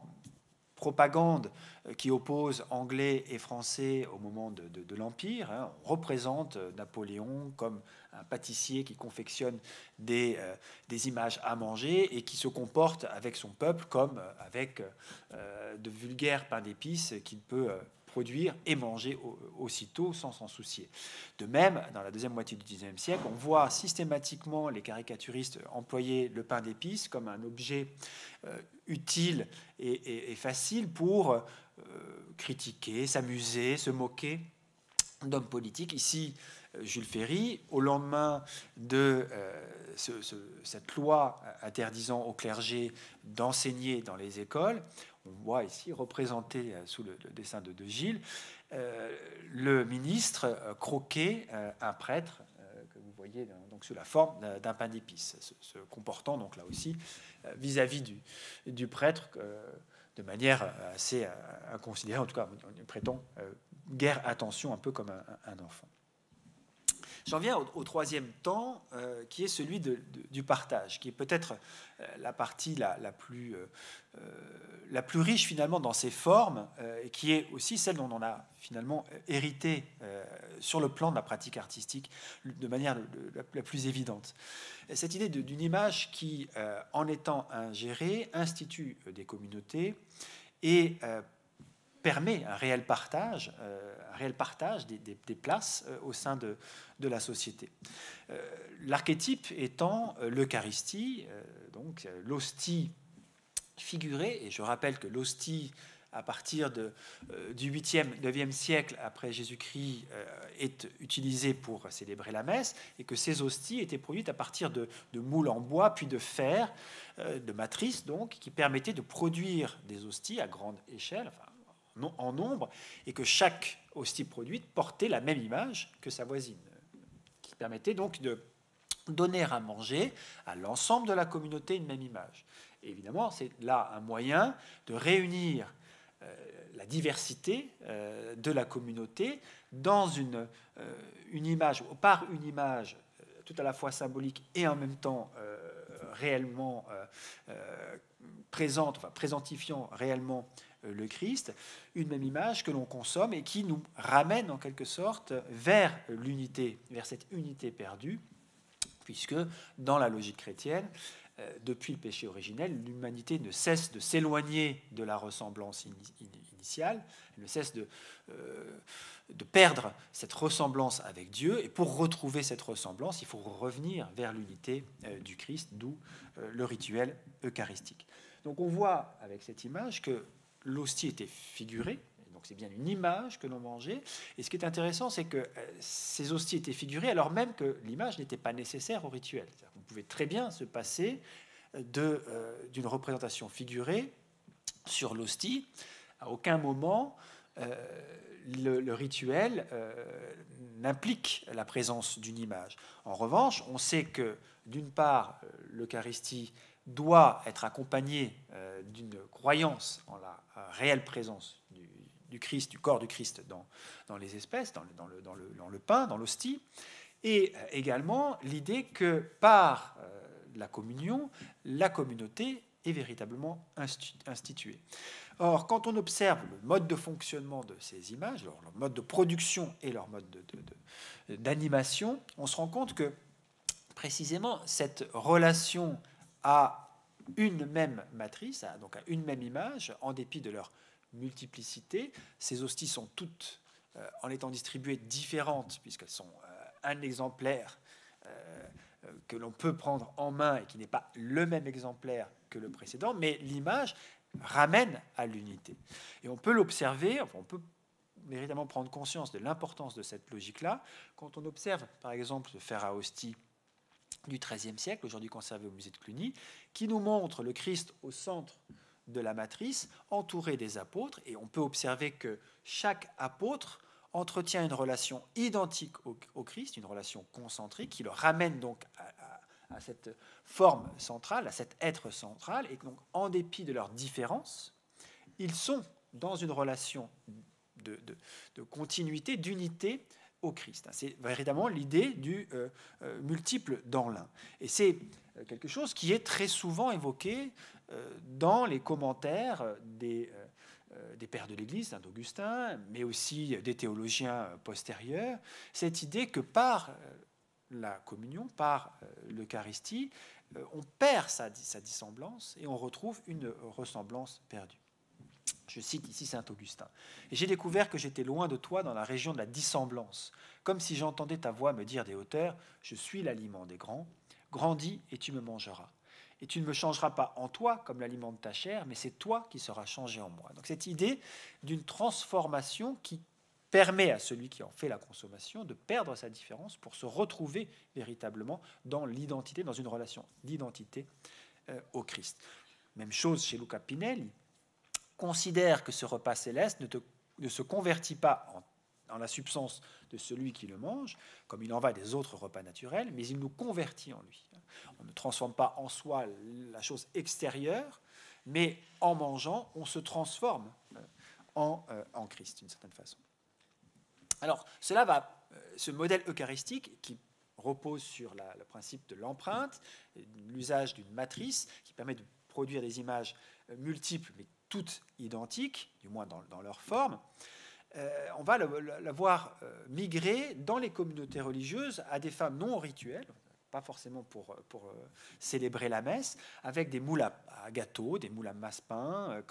propagande qui oppose anglais et français au moment de l'Empire. On représente Napoléon comme un pâtissier qui confectionne des images à manger et qui se comporte avec son peuple comme avec de vulgaires pains d'épices qu'il peut produire et manger aussitôt sans s'en soucier. De même, dans la deuxième moitié du XIXe siècle, on voit systématiquement les caricaturistes employer le pain d'épices comme un objet utile et facile pour critiquer, s'amuser, se moquer d'hommes politiques. Ici, Jules Ferry, au lendemain de cette loi interdisant au clergé d'enseigner dans les écoles, on voit ici représenté sous le dessin de Gilles, le ministre croquer un prêtre que vous voyez donc sous la forme d'un pain d'épices, se comportant donc là aussi vis-à-vis du prêtre de manière assez inconsidérée, en tout cas on prêtant guère attention, un peu comme un enfant. J'en viens au troisième temps, qui est celui du partage, qui est peut-être la partie la plus riche finalement dans ses formes, et qui est aussi celle dont on a finalement hérité sur le plan de la pratique artistique de manière la plus évidente. Cette idée d'une image qui, en étant ingérée, institue des communautés et permet un réel partage des places au sein de la société. L'archétype étant l'Eucharistie, donc l'hostie figurée, et je rappelle que l'hostie, à partir du 8e, 9e siècle après Jésus-Christ, est utilisée pour célébrer la messe, et que ces hosties étaient produites à partir de moules en bois, puis de fer, de matrices donc, qui permettaient de produire des hosties à grande échelle, enfin, en nombre, et que chaque hostie produite portait la même image que sa voisine, qui permettait donc de donner à manger à l'ensemble de la communauté une même image. Et évidemment, c'est là un moyen de réunir la diversité de la communauté dans une image, par une image tout à la fois symbolique et en même temps réellement présente, enfin présentifiant réellement le Christ, une même image que l'on consomme et qui nous ramène en quelque sorte vers l'unité, vers cette unité perdue, puisque dans la logique chrétienne, depuis le péché originel, l'humanité ne cesse de s'éloigner de la ressemblance initiale, elle ne cesse de perdre cette ressemblance avec Dieu, et pour retrouver cette ressemblance, il faut revenir vers l'unité du Christ, d'où le rituel eucharistique. Donc on voit avec cette image que l'hostie était figurée, donc c'est bien une image que l'on mangeait, et ce qui est intéressant, c'est que ces hosties étaient figurées alors même que l'image n'était pas nécessaire au rituel. On pouvait très bien se passer d'une représentation figurée sur l'hostie. À aucun moment le rituel n'implique la présence d'une image. En revanche, on sait que d'une part, l'Eucharistie doit être accompagnée d'une croyance en la réelle présence du Christ, du corps du Christ dans les espèces, dans le pain, dans l'hostie, Et également l'idée que par la communion, la communauté est véritablement instituée. Or, quand on observe le mode de fonctionnement de ces images, leur mode de production et leur mode d'animation, on se rend compte que précisément cette relation à une même matrice, donc à une même image, en dépit de leur multiplicité, ces hosties sont toutes, en étant distribuées, différentes, puisqu'elles sont un exemplaire que l'on peut prendre en main et qui n'est pas le même exemplaire que le précédent, mais l'image ramène à l'unité. Et on peut l'observer, enfin, on peut véritablement prendre conscience de l'importance de cette logique-là quand on observe, par exemple, le fer à hostie du XIIIe siècle, aujourd'hui conservé au musée de Cluny, qui nous montre le Christ au centre de la matrice, entouré des apôtres, et on peut observer que chaque apôtre entretient une relation identique au Christ, une relation concentrique, qui le ramène donc à cette forme centrale, à cet être central, et donc en dépit de leurs différences, ils sont dans une relation de continuité, d'unité au Christ. C'est véritablement l'idée du multiple dans l'un. Et c'est quelque chose qui est très souvent évoqué dans les commentaires des pères de l'Église, Saint Augustin, mais aussi des théologiens postérieurs, cette idée que par la communion, par l'Eucharistie, on perd sa dissemblance et on retrouve une ressemblance perdue. Je cite ici saint Augustin. « Et j'ai découvert que j'étais loin de toi dans la région de la dissemblance, comme si j'entendais ta voix me dire des hauteurs, je suis l'aliment des grands, grandis et tu me mangeras. Et tu ne me changeras pas en toi comme l'aliment de ta chair, mais c'est toi qui seras changé en moi. » Donc cette idée d'une transformation qui permet à celui qui en fait la consommation de perdre sa différence pour se retrouver véritablement dans l'identité, dans une relation d'identité au Christ. Même chose chez Luca Pinelli, considère que ce repas céleste ne se convertit pas en la substance de celui qui le mange, comme il en va des autres repas naturels, mais il nous convertit en lui. On ne transforme pas en soi la chose extérieure, mais en mangeant, on se transforme en Christ, d'une certaine façon. Alors, ce modèle eucharistique qui repose sur le principe de l'empreinte, l'usage d'une matrice qui permet de produire des images multiples, mais toutes identiques, du moins dans leur forme, on va la voir migrer dans les communautés religieuses à des fins non rituelles, pas forcément pour célébrer la messe, avec des moules à gâteaux, des moules à masse-pain,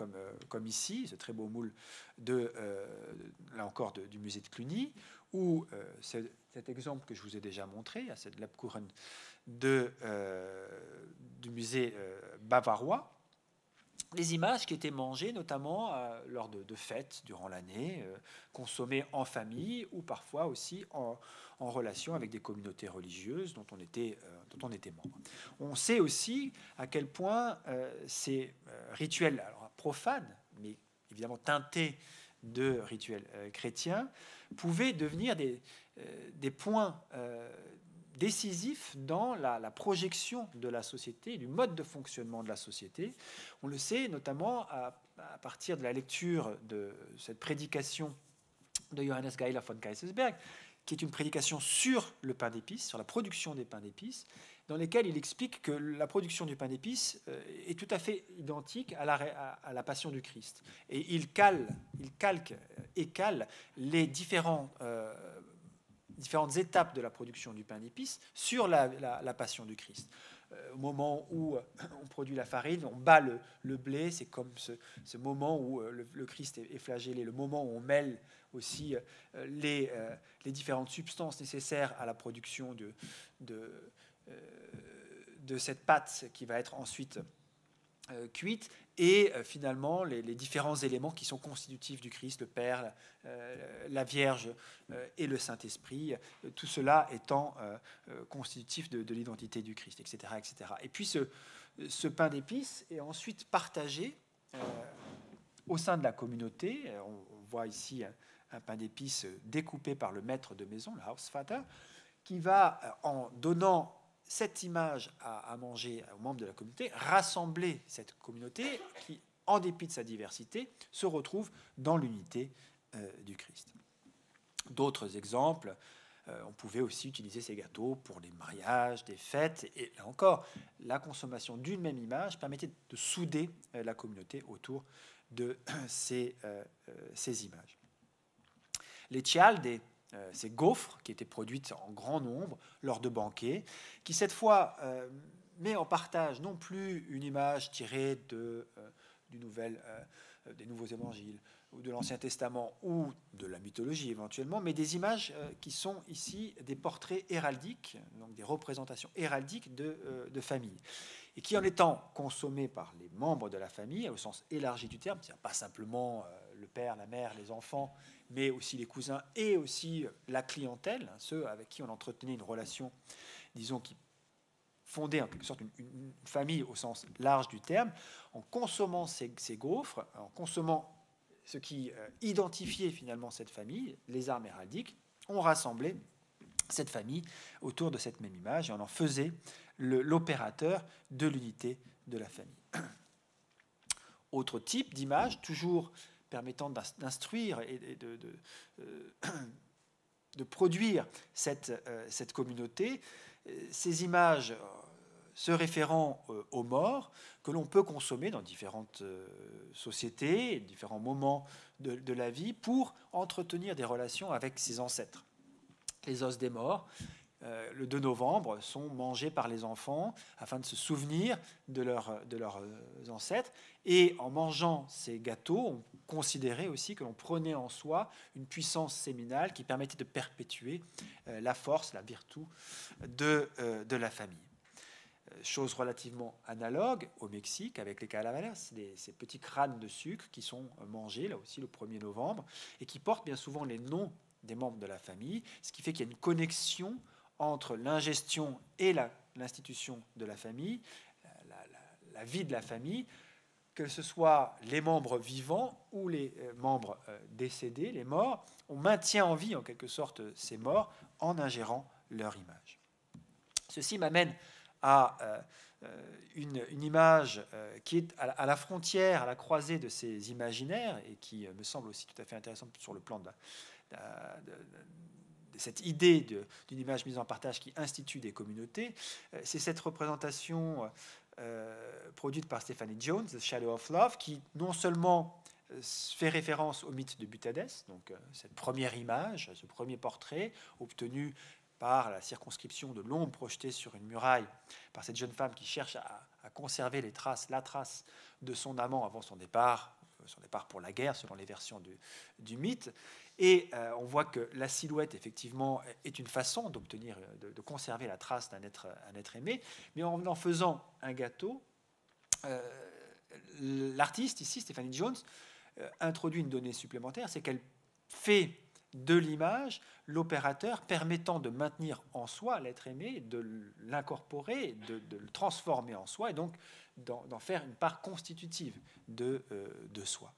comme ici, ce très beau moule là encore du musée de Cluny, ou cet exemple que je vous ai déjà montré, cette Lebkuchen du musée bavarois, les images qui étaient mangées notamment lors de fêtes durant l'année, consommées en famille ou parfois aussi en relation avec des communautés religieuses dont on était membre. On sait aussi à quel point ces rituels profanes, mais évidemment teintés de rituels chrétiens, pouvaient devenir des points décisif dans la projection de la société, du mode de fonctionnement de la société. On le sait notamment à partir de la lecture de cette prédication de Johannes Geiler von Keysersberg, qui est une prédication sur le pain d'épices, sur la production des pains d'épices, dans lesquelles il explique que la production du pain d'épices est tout à fait identique à la passion du Christ. Et il calque les différentes étapes de la production du pain d'épices sur la passion du Christ. Au moment où on produit la farine, on bat le blé, c'est comme ce moment où le Christ est flagellé, le moment où on mêle aussi les différentes substances nécessaires à la production de cette pâte qui va être ensuite cuite, et finalement les différents éléments qui sont constitutifs du Christ, le Père, la Vierge et le Saint-Esprit, tout cela étant constitutif de l'identité du Christ, etc., etc. Et puis ce pain d'épices est ensuite partagé au sein de la communauté. On voit ici un pain d'épices découpé par le maître de maison, le Hausvater, qui va, en donnant cette image à manger aux membres de la communauté, rassembler cette communauté qui, en dépit de sa diversité, se retrouve dans l'unité du Christ. D'autres exemples, On pouvait aussi utiliser ces gâteaux pour les mariages, des fêtes. Et là encore, la consommation d'une même image permettait de souder la communauté autour de ces images. Les cialde, ces gaufres qui étaient produites en grand nombre lors de banquets, qui cette fois met en partage non plus une image tirée des nouveaux évangiles, ou de l'Ancien Testament, ou de la mythologie éventuellement, mais des images qui sont ici des portraits héraldiques, donc des représentations héraldiques de famille, et qui, en étant consommées par les membres de la famille, au sens élargi du terme, c'est-à-dire pas simplement le père, la mère, les enfants, mais aussi les cousins et aussi la clientèle, ceux avec qui on entretenait une relation, disons, qui fondait en quelque sorte une famille au sens large du terme, en consommant ces gaufres, en consommant ce qui identifiait finalement cette famille, les armes héraldiques, on rassemblait cette famille autour de cette même image et on en faisait l'opérateur de l'unité de la famille. Autre type d'image, toujours permettant d'instruire et de produire cette communauté, ces images se référant aux morts que l'on peut consommer dans différentes sociétés, différents moments de la vie pour entretenir des relations avec ses ancêtres. Les os des morts, le 2 novembre, sont mangés par les enfants afin de se souvenir de leurs ancêtres. Et en mangeant ces gâteaux, on considérait aussi que l'on prenait en soi une puissance séminale qui permettait de perpétuer la force, la vertu de la famille. Chose relativement analogue au Mexique avec les calaveras, ces petits crânes de sucre qui sont mangés là aussi le 1er novembre et qui portent bien souvent les noms des membres de la famille, ce qui fait qu'il y a une connexion entre l'ingestion et l'institution de la famille, la vie de la famille, que ce soit les membres vivants ou les membres décédés, les morts. On maintient en vie en quelque sorte ces morts en ingérant leur image. Ceci m'amène à une image qui est à la frontière, à la croisée de ces imaginaires et qui me semble aussi tout à fait intéressante sur le plan de cette idée d'une image mise en partage qui institue des communautés. C'est cette représentation produite par Stephanie Jones, The Shadow of Love, qui non seulement fait référence au mythe de Butadès, donc cette première image, ce premier portrait obtenu par la circonscription de l'ombre projetée sur une muraille par cette jeune femme qui cherche à conserver la trace de son amant avant son départ pour la guerre, selon les versions du mythe. Et on voit que la silhouette, effectivement, est une façon d'obtenir, de conserver la trace d'un être aimé, mais en faisant un gâteau, l'artiste, ici, Stephanie Jones, introduit une donnée supplémentaire, c'est qu'elle fait de l'image l'opérateur permettant de maintenir en soi l'être aimé, de l'incorporer, de le transformer en soi, et donc d'en faire une part constitutive de soi.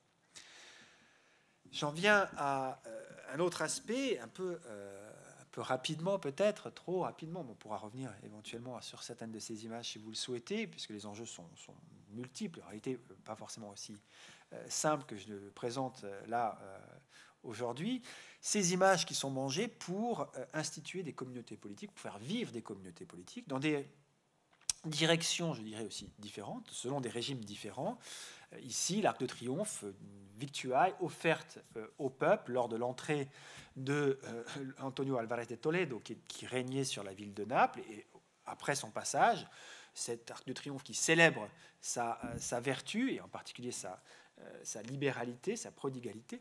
J'en viens à un autre aspect, un peu rapidement peut-être, trop rapidement, on pourra revenir éventuellement sur certaines de ces images si vous le souhaitez, puisque les enjeux sont multiples, en réalité pas forcément aussi simples que je le présente là aujourd'hui. Ces images qui sont mangées pour instituer des communautés politiques, pour faire vivre des communautés politiques dans des directions, je dirais aussi différentes, selon des régimes différents. Ici, l'Arc de Triomphe, une victuaille offerte au peuple lors de l'entrée de Antonio Álvarez de Toledo, qui régnait sur la ville de Naples, et après son passage, cet Arc de Triomphe qui célèbre sa vertu, et en particulier sa libéralité, sa prodigalité,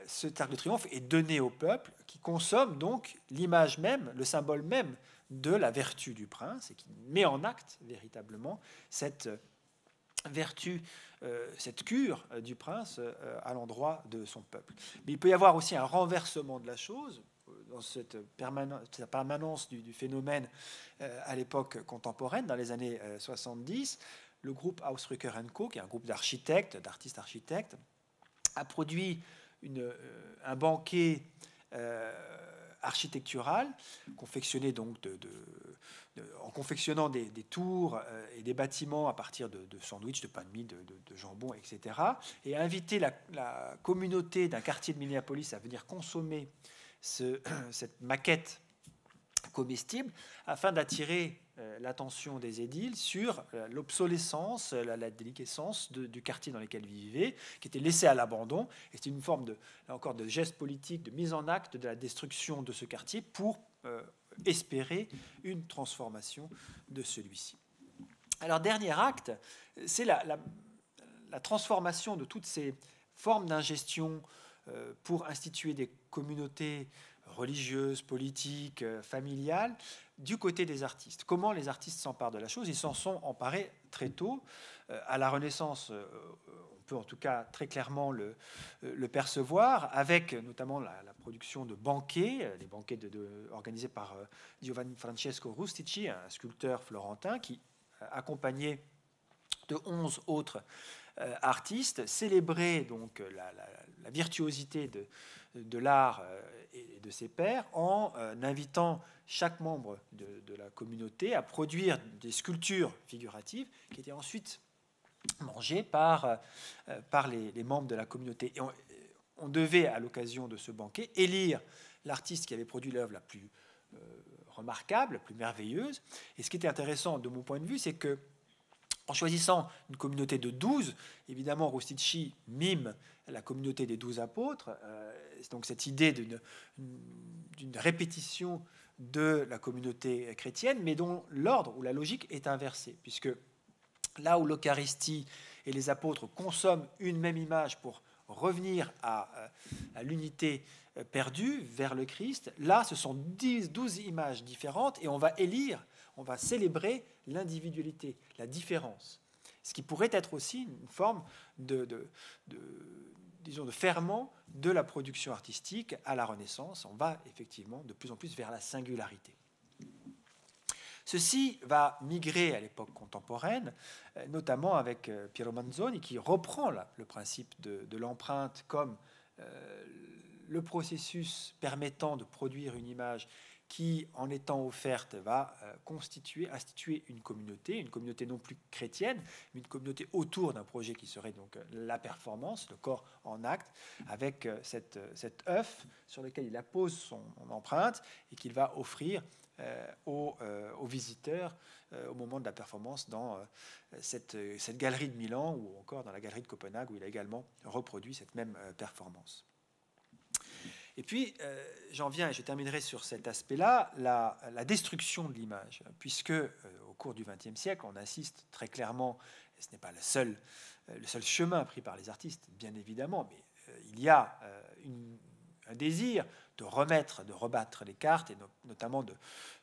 cet Arc de Triomphe est donné au peuple, qui consomme donc l'image même, le symbole même de la vertu du prince, et qui met en acte véritablement cette vertu, cette cure du prince à l'endroit de son peuple. Mais il peut y avoir aussi un renversement de la chose dans cette permanence du phénomène à l'époque contemporaine, dans les années 70. Le groupe Hausrücker & Co., qui est un groupe d'artistes architectes, a produit un banquet architectural confectionné donc en confectionnant des tours et des bâtiments à partir de sandwichs, de pain de mie, de jambon, etc. et a invité la communauté d'un quartier de Minneapolis à venir consommer cette maquette comestible afin d'attirer l'attention des édiles sur l'obsolescence, la déliquescence du quartier dans lequel ils vivaient, qui était laissé à l'abandon. Et c'était une forme là encore, de geste politique, de mise en acte de la destruction de ce quartier pour espérer une transformation de celui-ci. Alors, dernier acte, c'est la transformation de toutes ces formes d'ingestion pour instituer des communautés religieuses, politiques, familiales, du côté des artistes. Comment les artistes s'emparent de la chose? Ils s'en sont emparés très tôt. À la Renaissance, on peut en tout cas très clairement le percevoir, avec notamment la production de banquets, des banquets organisés par Giovanni Francesco Rustici, un sculpteur florentin qui, accompagné de 11 autres artistes, célébrait donc la virtuosité de l'art et de ses pairs en invitant chaque membre de la communauté à produire des sculptures figuratives qui étaient ensuite mangées par les membres de la communauté. Et on devait, à l'occasion de ce banquet, élire l'artiste qui avait produit l'œuvre la plus remarquable, la plus merveilleuse. Et ce qui était intéressant de mon point de vue, c'est que en choisissant une communauté de 12, évidemment, Rustici mime la communauté des 12 apôtres. Donc cette idée d'une répétition de la communauté chrétienne, mais dont l'ordre ou la logique est inversée, puisque là où l'Eucharistie et les apôtres consomment une même image pour revenir à l'unité perdue vers le Christ, là, ce sont 12 images différentes et on va élire, on va célébrer l'individualité, la différence. Ce qui pourrait être aussi une forme disons, de ferment de la production artistique à la Renaissance. On va effectivement de plus en plus vers la singularité. Ceci va migrer à l'époque contemporaine, notamment avec Piero Manzoni, qui reprend le principe de l'empreinte comme le processus permettant de produire une image qui, en étant offerte, va instituer une communauté non plus chrétienne, mais une communauté autour d'un projet qui serait donc la performance, le corps en acte, avec cet œuf sur lequel il appose son empreinte et qu'il va offrir aux visiteurs au moment de la performance dans cette galerie de Milan ou encore dans la galerie de Copenhague où il a également reproduit cette même performance. Et puis, j'en viens, et je terminerai sur cet aspect-là, la destruction de l'image, puisque au cours du XXe siècle, on assiste très clairement, et ce n'est pas le seul chemin pris par les artistes, bien évidemment, mais il y a un désir de rebattre les cartes, et notamment,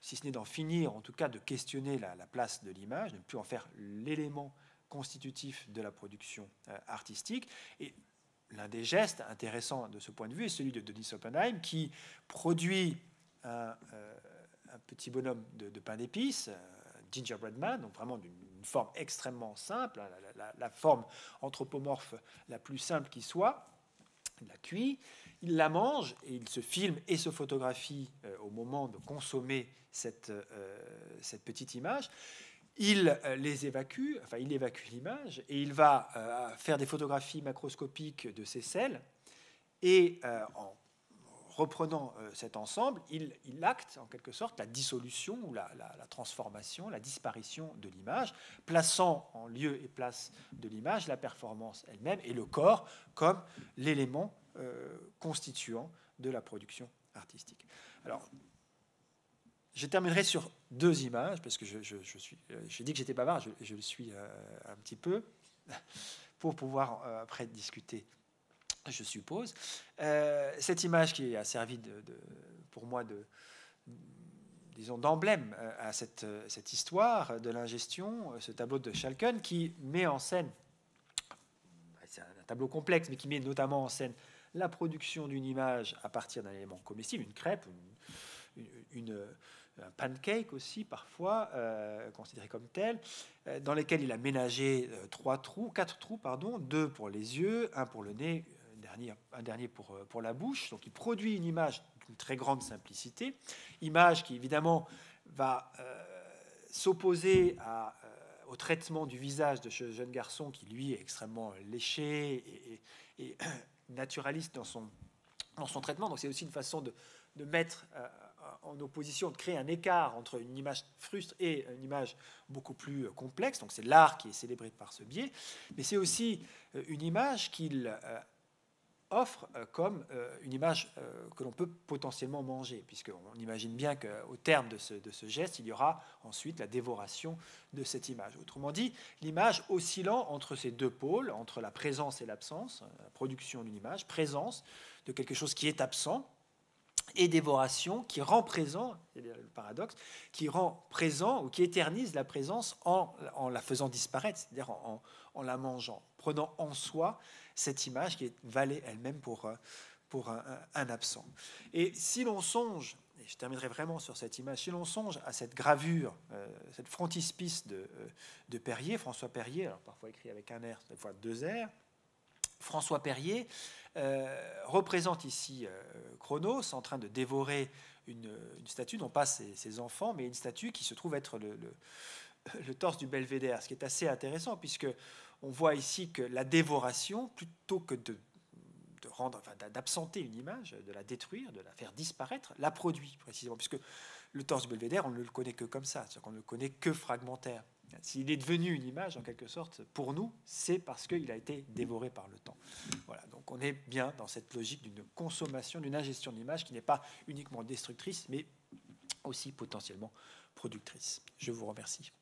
si ce n'est d'en finir, en tout cas de questionner la place de l'image, de ne plus en faire l'élément constitutif de la production artistique. Et l'un des gestes intéressants de ce point de vue est celui de Denis Oppenheim, qui produit un petit bonhomme de pain d'épices, gingerbread man, donc vraiment d'une forme extrêmement simple, la forme anthropomorphe la plus simple qui soit. Il la cuit, il la mange et il se filme et se photographie au moment de consommer cette petite image. Il les évacue, enfin il évacue l'image et il va faire des photographies macroscopiques de ces sels et en reprenant cet ensemble, il acte en quelque sorte la dissolution ou la transformation, la disparition de l'image, plaçant en lieu et place de l'image la performance elle-même et le corps comme l'élément constituant de la production artistique. Alors, je terminerai sur 2 images, parce que j'ai dit que j'étais bavard, je le suis un petit peu, pour pouvoir après discuter, je suppose. Cette image qui a servi pour moi disons, d'emblème à cette histoire de l'ingestion, ce tableau de Schalken qui met en scène, c'est un tableau complexe, mais qui met notamment en scène la production d'une image à partir d'un élément comestible, une crêpe, un pancake aussi parfois, considéré comme tel, dans lesquels il a ménagé 4 trous, 2 pour les yeux, 1 pour le nez, un dernier pour la bouche. Donc il produit une image d'une très grande simplicité, image qui évidemment va s'opposer au traitement du visage de ce jeune garçon qui lui est extrêmement léché et naturaliste dans son traitement. Donc c'est aussi une façon de mettre en opposition, de créer un écart entre une image frustre et une image beaucoup plus complexe. Donc c'est l'art qui est célébré par ce biais, mais c'est aussi une image qu'il offre comme une image que l'on peut potentiellement manger, puisqu'on imagine bien qu'au terme de ce geste, il y aura ensuite la dévoration de cette image. Autrement dit, l'image oscillant entre ces deux pôles, entre la présence et l'absence, la production d'une image, présence de quelque chose qui est absent, et dévoration qui rend présent, c'est le paradoxe, qui rend présent ou qui éternise la présence en la faisant disparaître, c'est-à-dire en la mangeant, prenant en soi cette image qui est valée elle-même pour un absent. Et si l'on songe, et je terminerai vraiment sur cette image, si l'on songe à cette gravure, cette frontispice de Perrier, François Perrier, alors parfois écrit avec un R, parfois deux R, François Perrier représente ici Cronos en train de dévorer une statue, non pas ses enfants, mais une statue qui se trouve être le torse du belvédère, ce qui est assez intéressant, puisque on voit ici que la dévoration, plutôt que d'absenter une image, de la détruire, de la faire disparaître, la produit précisément, puisque le torse du belvédère, on ne le connaît que comme ça, c'est-à-dire qu'on ne le connaît que fragmentaire. S'il est devenu une image, en quelque sorte, pour nous, c'est parce qu'il a été dévoré par le temps. Voilà, donc on est bien dans cette logique d'une consommation, d'une ingestion d'images qui n'est pas uniquement destructrice, mais aussi potentiellement productrice. Je vous remercie.